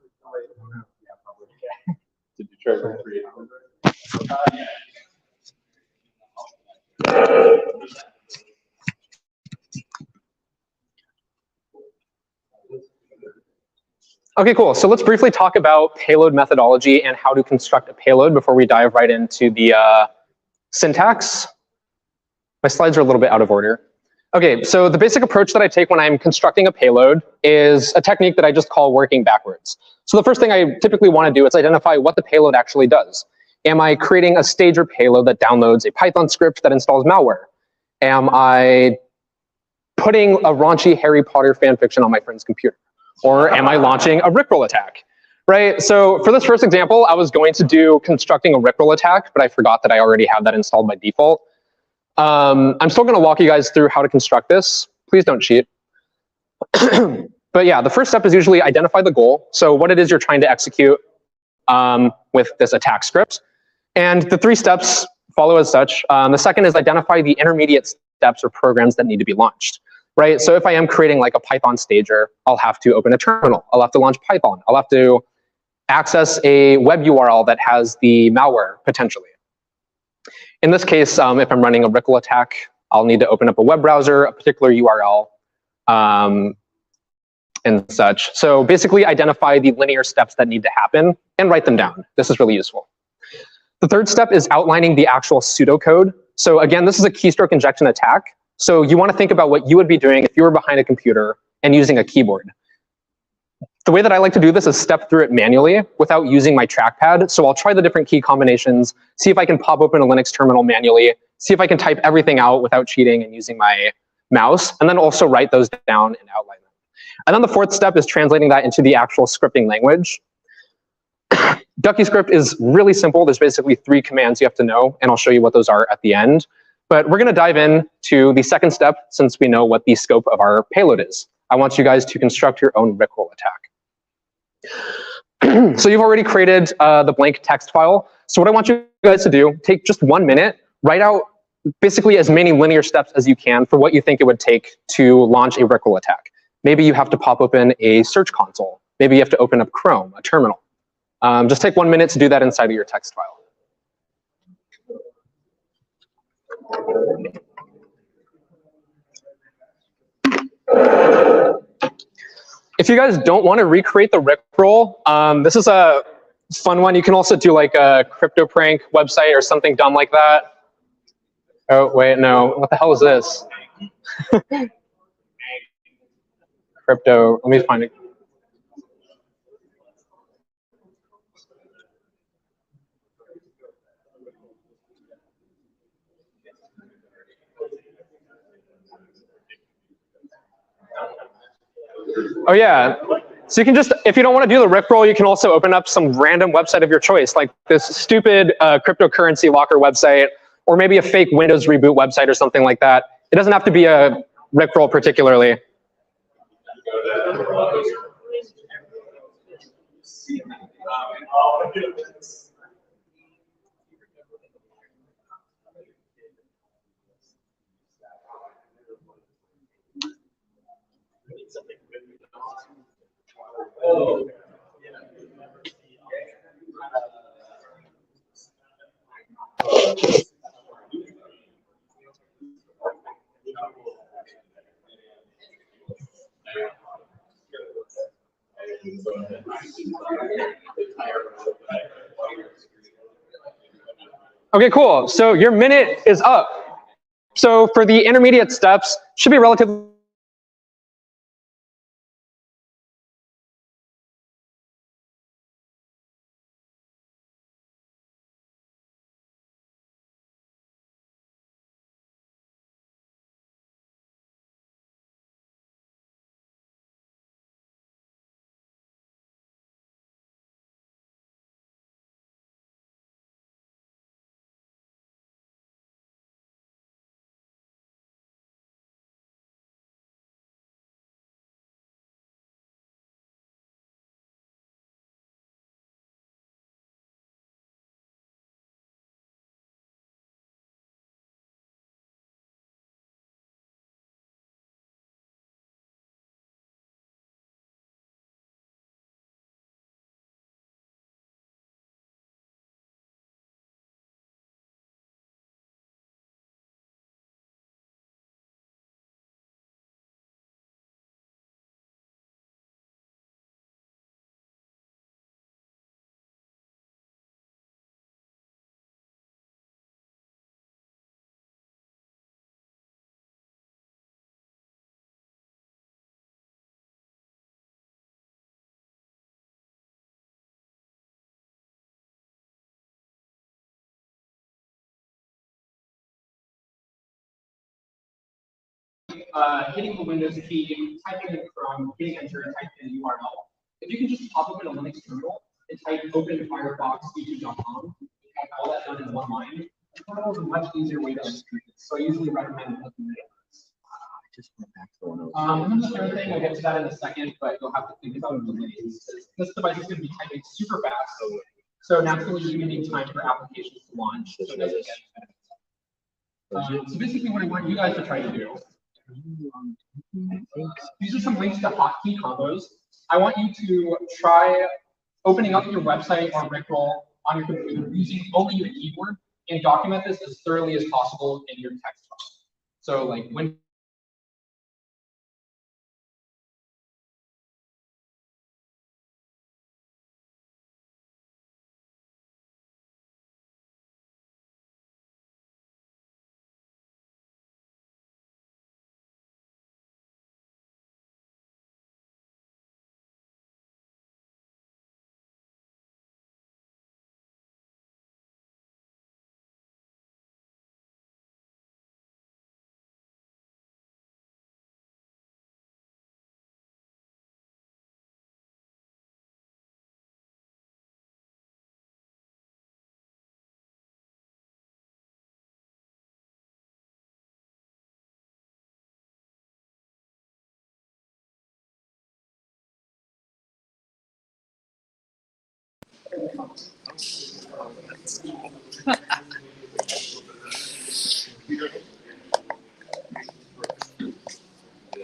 Yeah, probably. Did you try to create one? Okay, cool. So let's briefly talk about payload methodology and how to construct a payload before we dive right into the syntax. My slides are a little bit out of order. Okay, so the basic approach that I take when I'm constructing a payload is a technique that I just call working backwards. So the first thing I typically want to do is identify what the payload actually does. Am I creating a stager payload that downloads a Python script that installs malware? Am I putting a raunchy Harry Potter fan fiction on my friend's computer? Or am I launching a Rickroll attack? Right, so for this first example, I was going to do constructing a Rickroll attack, but I forgot that I already have that installed by default. I'm still going to walk you guys through how to construct this. Please don't cheat. But yeah, the first step is usually identify the goal. So what it is you're trying to execute with this attack script. And the 3 steps follow as such. The second is identify the intermediate steps or programs that need to be launched. Right, so if I am creating like a Python stager, I'll have to open a terminal. I'll have to launch Python. I'll have to access a web URL that has the malware potentially. In this case, if I'm running a Rickroll attack, I'll need to open up a web browser, a particular URL, and such. So basically identify the linear steps that need to happen and write them down. This is really useful. The third step is outlining the actual pseudocode. So again, this is a keystroke injection attack. So you want to think about what you would be doing if you were behind a computer and using a keyboard. The way that I like to do this is step through it manually without using my trackpad. So I'll try the different key combinations, see if I can pop open a Linux terminal manually, see if I can type everything out without cheating and using my mouse, and then also write those down and outline them. And then the fourth step is translating that into the actual scripting language. Ducky script is really simple. There's basically 3 commands you have to know, and I'll show you what those are at the end. But we're going to dive in to the second step since we know what the scope of our payload is. I want you guys to construct your own Rickroll attack. So you've already created the blank text file. So what I want you guys to do, take just 1 minute, write out basically as many linear steps as you can for what you think it would take to launch a Rickroll attack. Maybe you have to pop open a search console. Maybe you have to open up Chrome, a terminal. Just take 1 minute to do that inside of your text file. If you guys don't want to recreate the Rickroll, this is a fun one. You can also do like a crypto prank website or something dumb like that. Oh, wait, no. What the hell is this? Crypto. Let me find it. Oh yeah, so you can just, if you don't want to do the Rickroll, you can also open up some random website of your choice, like this stupid cryptocurrency locker website, or maybe a fake Windows reboot website or something like that. It doesn't have to be a Rickroll particularly. Okay, cool. So your minute is up. So for the intermediate steps, should be relatively hitting the Windows key, typing in Chrome, hitting enter, and typing in URL. If you can just pop open a Linux terminal and type open Firefox youtube.com, you have all that done in one line. The terminal is a much easier way to screen it, so I usually recommend looking at it. Just went back to one And then the third thing, we'll get to that in a second, but you'll have to think about delays. This device is going to be typing super fast, so naturally you're going to need time for applications to launch. So, so basically what I want you guys to try to do, these are some links to hotkey combos. I want you to try opening up your website or Rickroll on your computer using only your keyboard and document this as thoroughly as possible in your text box. So like when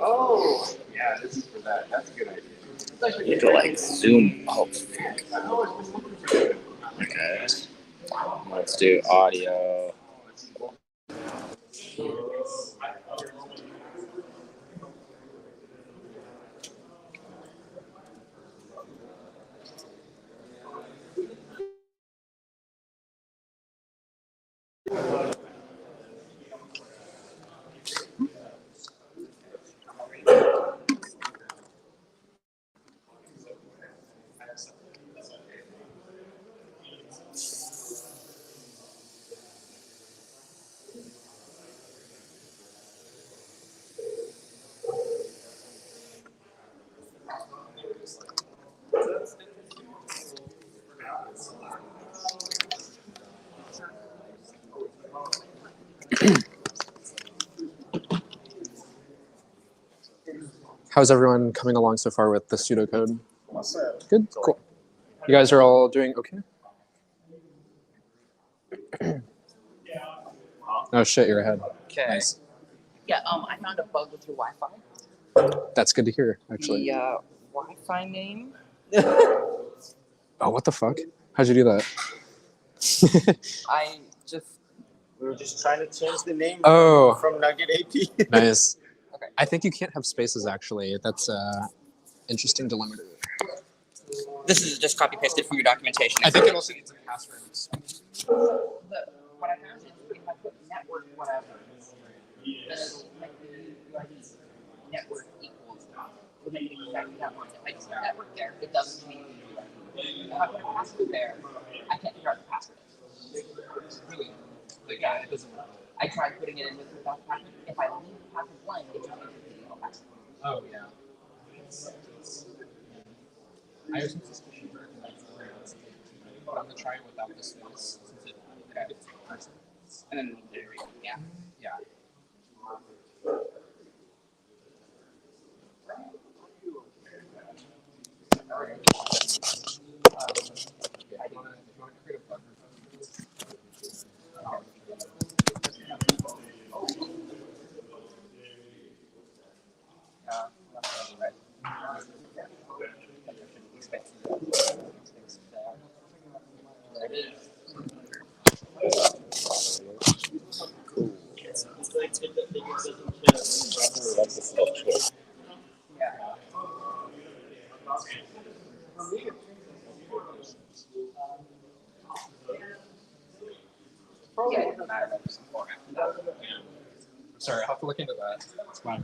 Oh, yeah, this is for that. That's a good idea. You have to like zoom. Oh, okay. Let's do audio. How's everyone coming along so far with the pseudocode? Good, cool. You guys are all doing okay? Oh shit, you're ahead. Okay. Nice. Yeah, I found a bug with your Wi-Fi. That's good to hear, actually. The Wi-Fi name. Oh, what the fuck? How'd you do that? I just We were just trying to change the name Oh. from Nugget AP. Nice. I think you can't have spaces, actually. That's interesting dilemma. This is just copy pasted from your documentation. I think it also needs a password. What I found is if I put network whatever, then it'll make the UID network equals will make it exactly that one. If I just put network there, it doesn't change the UID. If I put a password there, I can't figure out the password. It's really, yeah, it doesn't work. I tried putting it in without the password. If I leave the password blank, it just makes it no password. Oh, yeah. I have some suspicion but I'm going to try it without the space. Since it And then there we go. Yeah. Yeah. Sorry, I'll have to look into that. It's fine.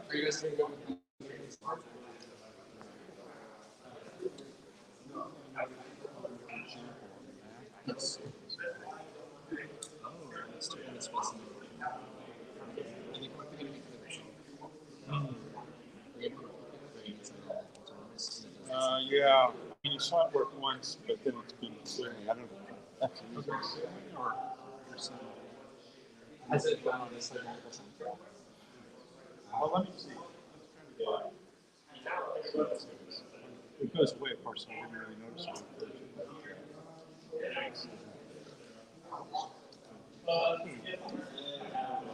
Are you guys doing good with Yes. Yeah, I mean, you saw it work once, but then it's been silly. I don't know. That's silly or something. Has it done on this like multiple times? Well, let me see. Yeah. It goes away, of course, so I didn't really notice it.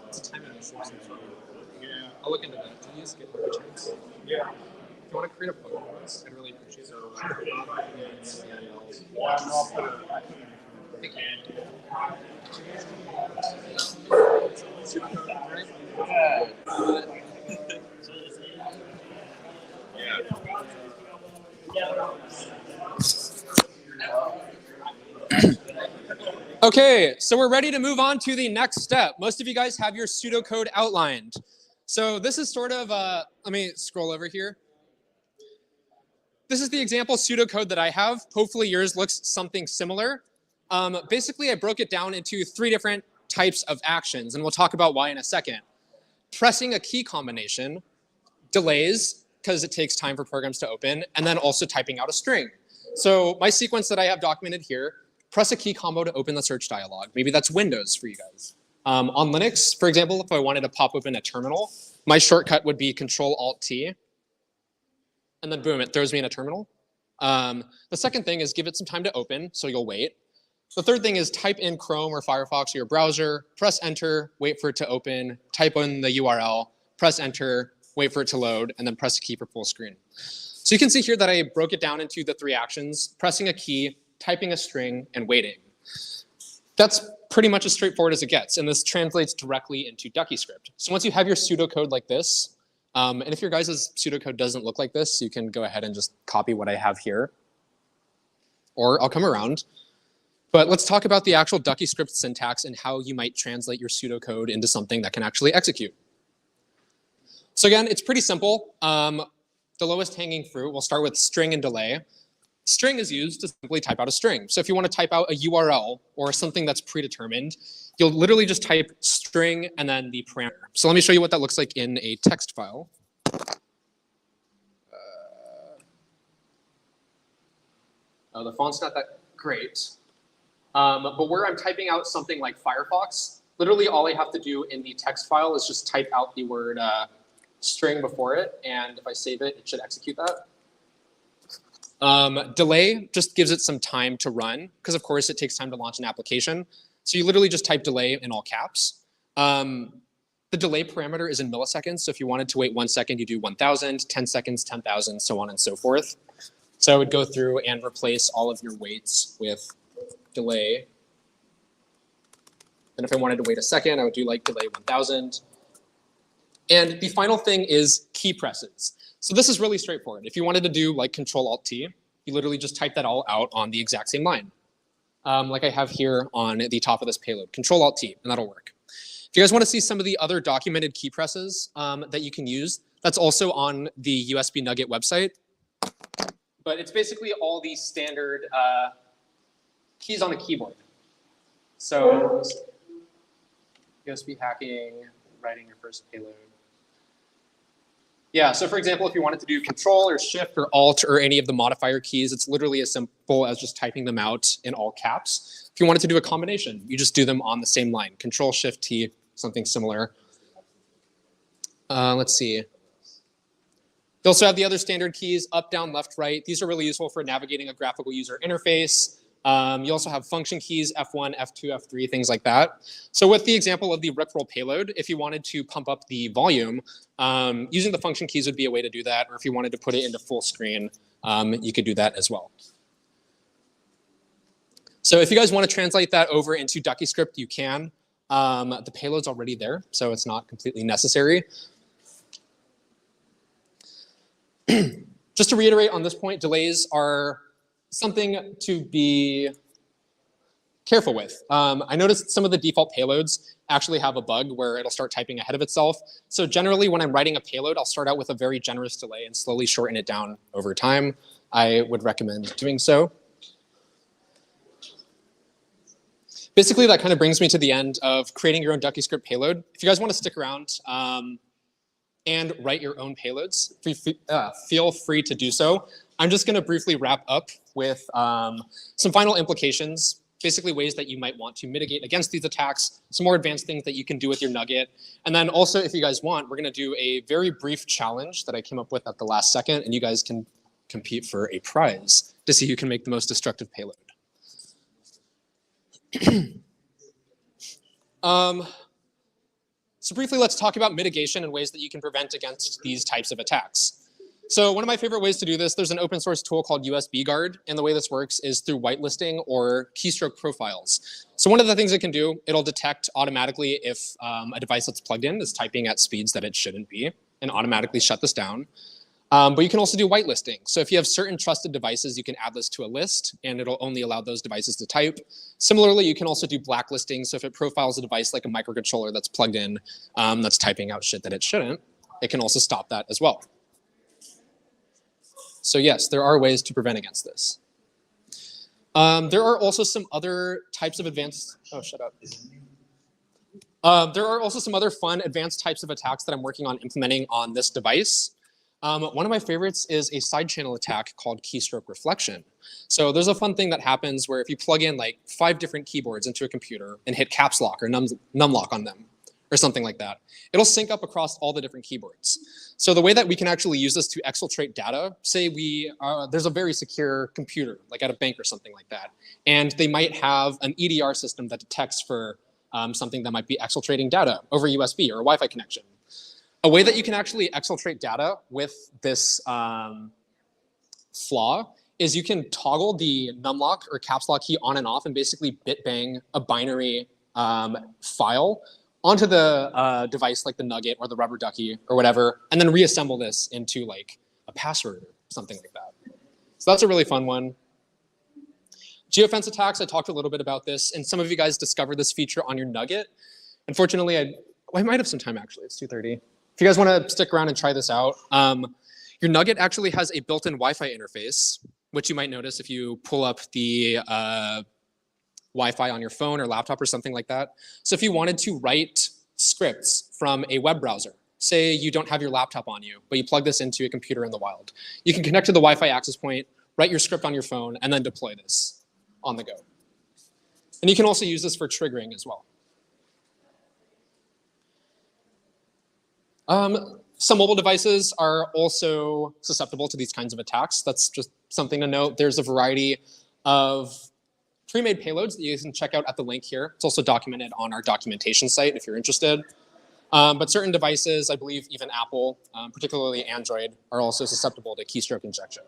It's a timing issue. Yeah. I'll look into that. Can you just get a chance? Yeah. If you want to create a post for us, I'd really appreciate it. Yeah, I'll put it. Thank you. Okay, so we're ready to move on to the next step. Most of you guys have your pseudocode outlined. So this is sort of, let me scroll over here. This is the example pseudocode that I have. Hopefully yours looks something similar. Basically, I broke it down into 3 different types of actions, and we'll talk about why in a second. Pressing a key combination, delays, because it takes time for programs to open, and then also typing out a string. So my sequence that I have documented here, press a key combo to open the search dialog. Maybe that's Windows for you guys. On Linux, for example, if I wanted to pop open a terminal, my shortcut would be Control-Alt-T. And then boom, it throws me in a terminal. The second thing is give it some time to open, so you'll wait. The third thing is type in Chrome or Firefox or your browser, press enter, wait for it to open, type in the URL, press enter, wait for it to load, and then press a key for full screen. So you can see here that I broke it down into the 3 actions: pressing a key, typing a string, and waiting. That's pretty much as straightforward as it gets, and this translates directly into Ducky script. So once you have your pseudocode like this, and if your guys' pseudocode doesn't look like this, you can go ahead and just copy what I have here, or I'll come around. But let's talk about the actual Ducky script syntax and how you might translate your pseudocode into something that can actually execute. So again, it's pretty simple. The lowest hanging fruit, we'll start with string and delay. String is used to simply type out a string. So if you want to type out a URL or something that's predetermined, you'll literally just type string and then the parameter. So let me show you what that looks like in a text file. Oh, the font's not that great. But where I'm typing out something like Firefox, literally all I have to do in the text file is just type out the word string before it. And if I save it, it should execute that. Delay just gives it some time to run, because of course it takes time to launch an application. So you literally just type delay in all caps. The delay parameter is in milliseconds. So if you wanted to wait 1 second, you do 1,000, 10 seconds, 10,000, so on and so forth. So I would go through and replace all of your waits with delay. And if I wanted to wait a second, I would do like delay 1000. And the final thing is key presses. So this is really straightforward. If you wanted to do like Control-Alt-T, you literally just type that all out on the exact same line. Like I have here on the top of this payload, Control-Alt-T, and that'll work. If you guys want to see some of the other documented key presses that you can use, that's also on the USB Nugget website. But it's basically all these standard keys on a keyboard. So USB hacking, writing your first payload. Yeah, so for example, if you wanted to do Control or Shift or Alt or any of the modifier keys, it's literally as simple as just typing them out in all caps. If you wanted to do a combination, you just do them on the same line. Control, Shift, T, something similar. Let's see. They also have the other standard keys, up, down, left, right. These are really useful for navigating a graphical user interface. You also have function keys, F1, F2, F3, things like that. So with the example of the Rickroll payload, if you wanted to pump up the volume, using the function keys would be a way to do that. Or if you wanted to put it into full screen, you could do that as well. So if you guys want to translate that over into DuckyScript, you can. The payload's already there, so it's not completely necessary. Just to reiterate on this point, delays are something to be careful with. I noticed some of the default payloads actually have a bug where it'll start typing ahead of itself. So generally, when I'm writing a payload, I'll start out with a very generous delay and slowly shorten it down over time. I would recommend doing so. Basically, that kind of brings me to the end of creating your own DuckyScript payload. If you guys want to stick around and write your own payloads, feel free to do so. I'm just going to briefly wrap up with some final implications, basically ways that you might want to mitigate against these attacks, some more advanced things that you can do with your nugget. And then also, if you guys want, we're going to do a very brief challenge that I came up with at the last second, and you guys can compete for a prize to see who can make the most destructive payload. So briefly, let's talk about mitigation and ways that you can prevent against these types of attacks. So one of my favorite ways to do this, there's an open source tool called USB Guard, and the way this works is through whitelisting or keystroke profiles. So one of the things it can do, it'll detect automatically if a device that's plugged in is typing at speeds that it shouldn't be, and automatically shut this down. But you can also do whitelisting. So if you have certain trusted devices, you can add this to a list, and it'll only allow those devices to type. Similarly, you can also do blacklisting. So if it profiles a device like a microcontroller that's plugged in, that's typing out shit that it shouldn't, it can also stop that as well. So yes, there are ways to prevent against this. There are also some other types of advanced, oh, shut up. There are also some other fun advanced types of attacks that I'm working on implementing on this device. One of my favorites is a side channel attack called keystroke reflection. So there's a fun thing that happens where if you plug in like 5 different keyboards into a computer and hit caps lock or num lock on them or something like that, it'll sync up across all the different keyboards. So the way that we can actually use this to exfiltrate data, say there's a very secure computer, like at a bank or something like that, and they might have an EDR system that detects for something that might be exfiltrating data over USB or a Wi-Fi connection. A way that you can actually exfiltrate data with this flaw is you can toggle the numlock or caps lock key on and off and basically bit bang a binary file onto the device like the Nugget or the Rubber Ducky or whatever, and then reassemble this into like a password or something like that. So that's a really fun one. Geofence attacks, I talked a little bit about this, and some of you guys discovered this feature on your Nugget. Unfortunately, I might have some time actually, it's 2:30. If you guys want to stick around and try this out, your Nugget actually has a built-in Wi-Fi interface, which you might notice if you pull up the Wi-Fi on your phone or laptop or something like that. So if you wanted to write scripts from a web browser, say you don't have your laptop on you, but you plug this into a computer in the wild, you can connect to the Wi-Fi access point, write your script on your phone, and then deploy this on the go. And you can also use this for triggering as well. Some mobile devices are also susceptible to these kinds of attacks. That's just something to note. There's a variety of pre-made payloads that you can check out at the link here. It's also documented on our documentation site if you're interested. But certain devices, I believe even Apple, particularly Android, are also susceptible to keystroke injection.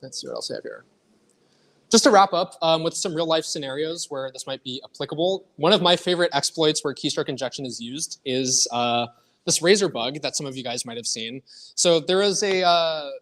Let's see what else I have here. Just to wrap up with some real life scenarios where this might be applicable, one of my favorite exploits where keystroke injection is used is this razor bug that some of you guys might have seen. So there is a,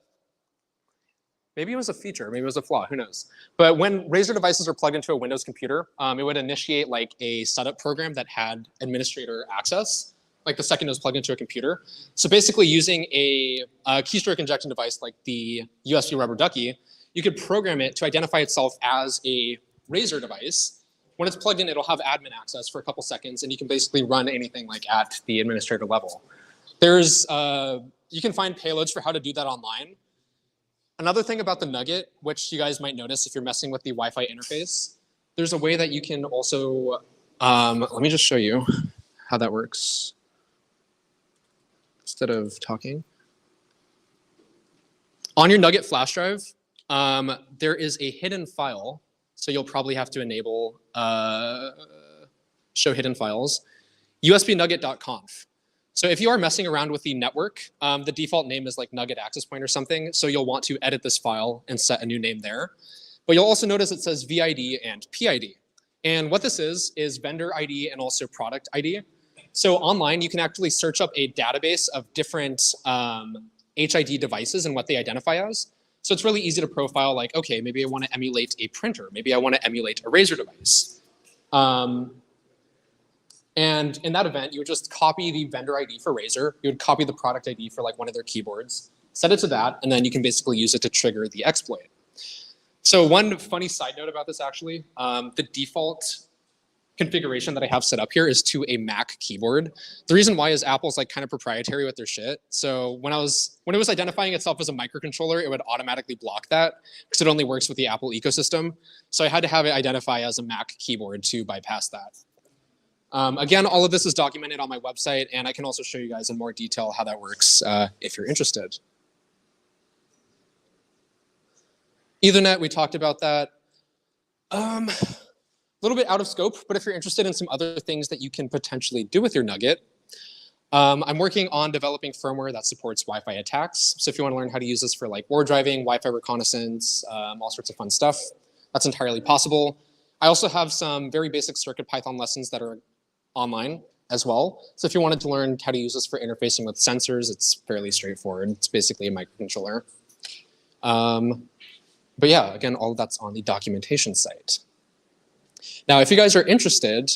maybe it was a feature, maybe it was a flaw, who knows. But when Razer devices are plugged into a Windows computer, it would initiate like a setup program that had administrator access, like the second it was plugged into a computer. So basically using a keystroke injection device like the USB rubber ducky, you could program it to identify itself as a Razer device. When it's plugged in, it'll have admin access for a couple seconds, and you can basically run anything like at the administrator level. There's, you can find payloads for how to do that online. Another thing about the Nugget, which you guys might notice if you're messing with the Wi-Fi interface, there's a way that you can also, let me just show you how that works instead of talking. On your Nugget flash drive, there is a hidden file, so you'll probably have to enable show hidden files, usbnugget.conf. So if you are messing around with the network, the default name is like Nugget access point or something, so you'll want to edit this file and set a new name there. But you'll also notice it says VID and PID. And what this is vendor ID and also product ID. So online, you can actually search up a database of different HID devices and what they identify as. So it's really easy to profile, like, okay, maybe I want to emulate a printer. Maybe I want to emulate a Razer device. And in that event, you would just copy the vendor ID for Razer. You would copy the product ID for like one of their keyboards, set it to that, and then you can basically use it to trigger the exploit. So one funny side note about this actually, the default configuration that I have set up here is to a Mac keyboard. The reason why is Apple's like kind of proprietary with their shit. So when it was identifying itself as a microcontroller, it would automatically block that because it only works with the Apple ecosystem. So I had to have it identify as a Mac keyboard to bypass that. Again, all of this is documented on my website, and I can also show you guys in more detail how that works if you're interested. Ethernet, we talked about that. A little bit out of scope, but if you're interested in some other things that you can potentially do with your Nugget, I'm working on developing firmware that supports Wi-Fi attacks. So if you want to learn how to use this for like war driving, Wi-Fi reconnaissance, all sorts of fun stuff, that's entirely possible. I also have some very basic CircuitPython lessons that are online as well. So if you wanted to learn how to use this for interfacing with sensors, it's fairly straightforward. It's basically a microcontroller. But yeah, again, all of that's on the documentation site. Now, if you guys are interested,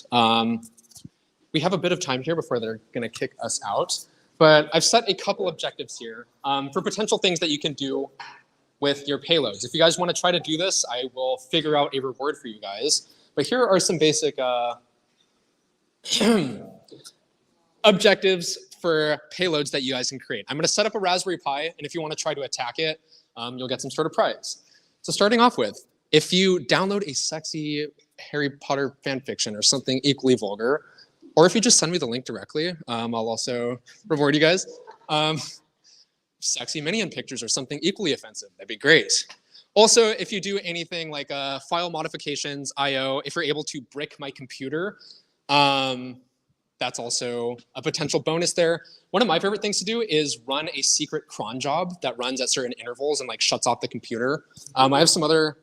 we have a bit of time here before they're going to kick us out. But I've set a couple objectives here for potential things that you can do with your payloads. If you guys want to try to do this, I will figure out a reward for you guys. But here are some basic objectives for payloads that you guys can create. I'm going to set up a Raspberry Pi, and if you want to try to attack it, you'll get some sort of prize. So starting off with, if you download a sexy Harry Potter fan fiction or something equally vulgar, or if you just send me the link directly, I'll also reward you guys. Sexy Minion pictures or something equally offensive, that'd be great. Also, if you do anything like file modifications, IO, if you're able to brick my computer, that's also a potential bonus there. One of my favorite things to do is run a secret cron job that runs at certain intervals and like shuts off the computer. I have some other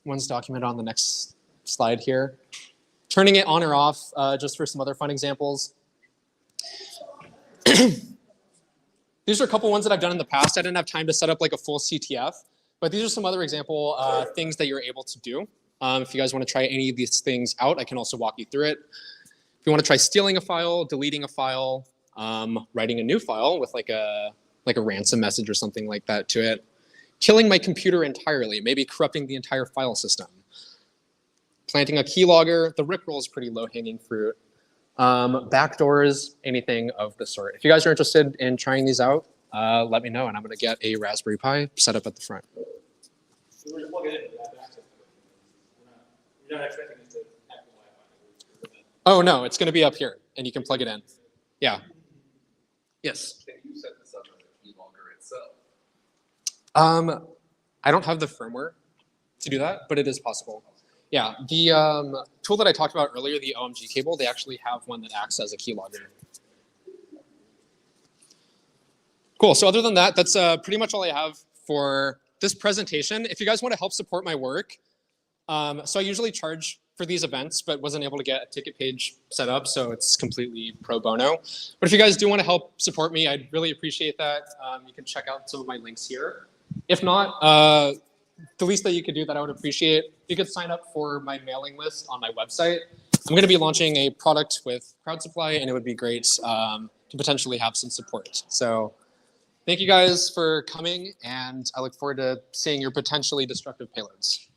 ones documented on the next slide here. Turning it on or off, just for some other fun examples. These are a couple ones that I've done in the past. I didn't have time to set up like a full CTF, but these are some other example things that you're able to do. If you guys want to try any of these things out, I can also walk you through it. If you want to try stealing a file, deleting a file, writing a new file with like a ransom message or something like that to it, killing my computer entirely, maybe corrupting the entire file system, planting a keylogger, the Rickroll is pretty low-hanging fruit. Backdoors, anything of the sort. If you guys are interested in trying these out, let me know, and I'm going to get a Raspberry Pi set up at the front. Oh, no, it's going to be up here, and you can plug it in. Yeah. Yes? Can you set this up as a keylogger itself? I don't have the firmware to do that, but it is possible. Yeah, the tool that I talked about earlier, the OMG cable, they actually have one that acts as a keylogger. Cool, so other than that, that's pretty much all I have for this presentation. If you guys want to help support my work, So I usually charge for these events, but wasn't able to get a ticket page set up, so it's completely pro bono. But if you guys do want to help support me, I'd really appreciate that. You can check out some of my links here. If not, the least that you could do that I would appreciate, you could sign up for my mailing list on my website. I'm going to be launching a product with Crowd Supply, and it would be great to potentially have some support. So thank you guys for coming, and I look forward to seeing your potentially destructive payloads.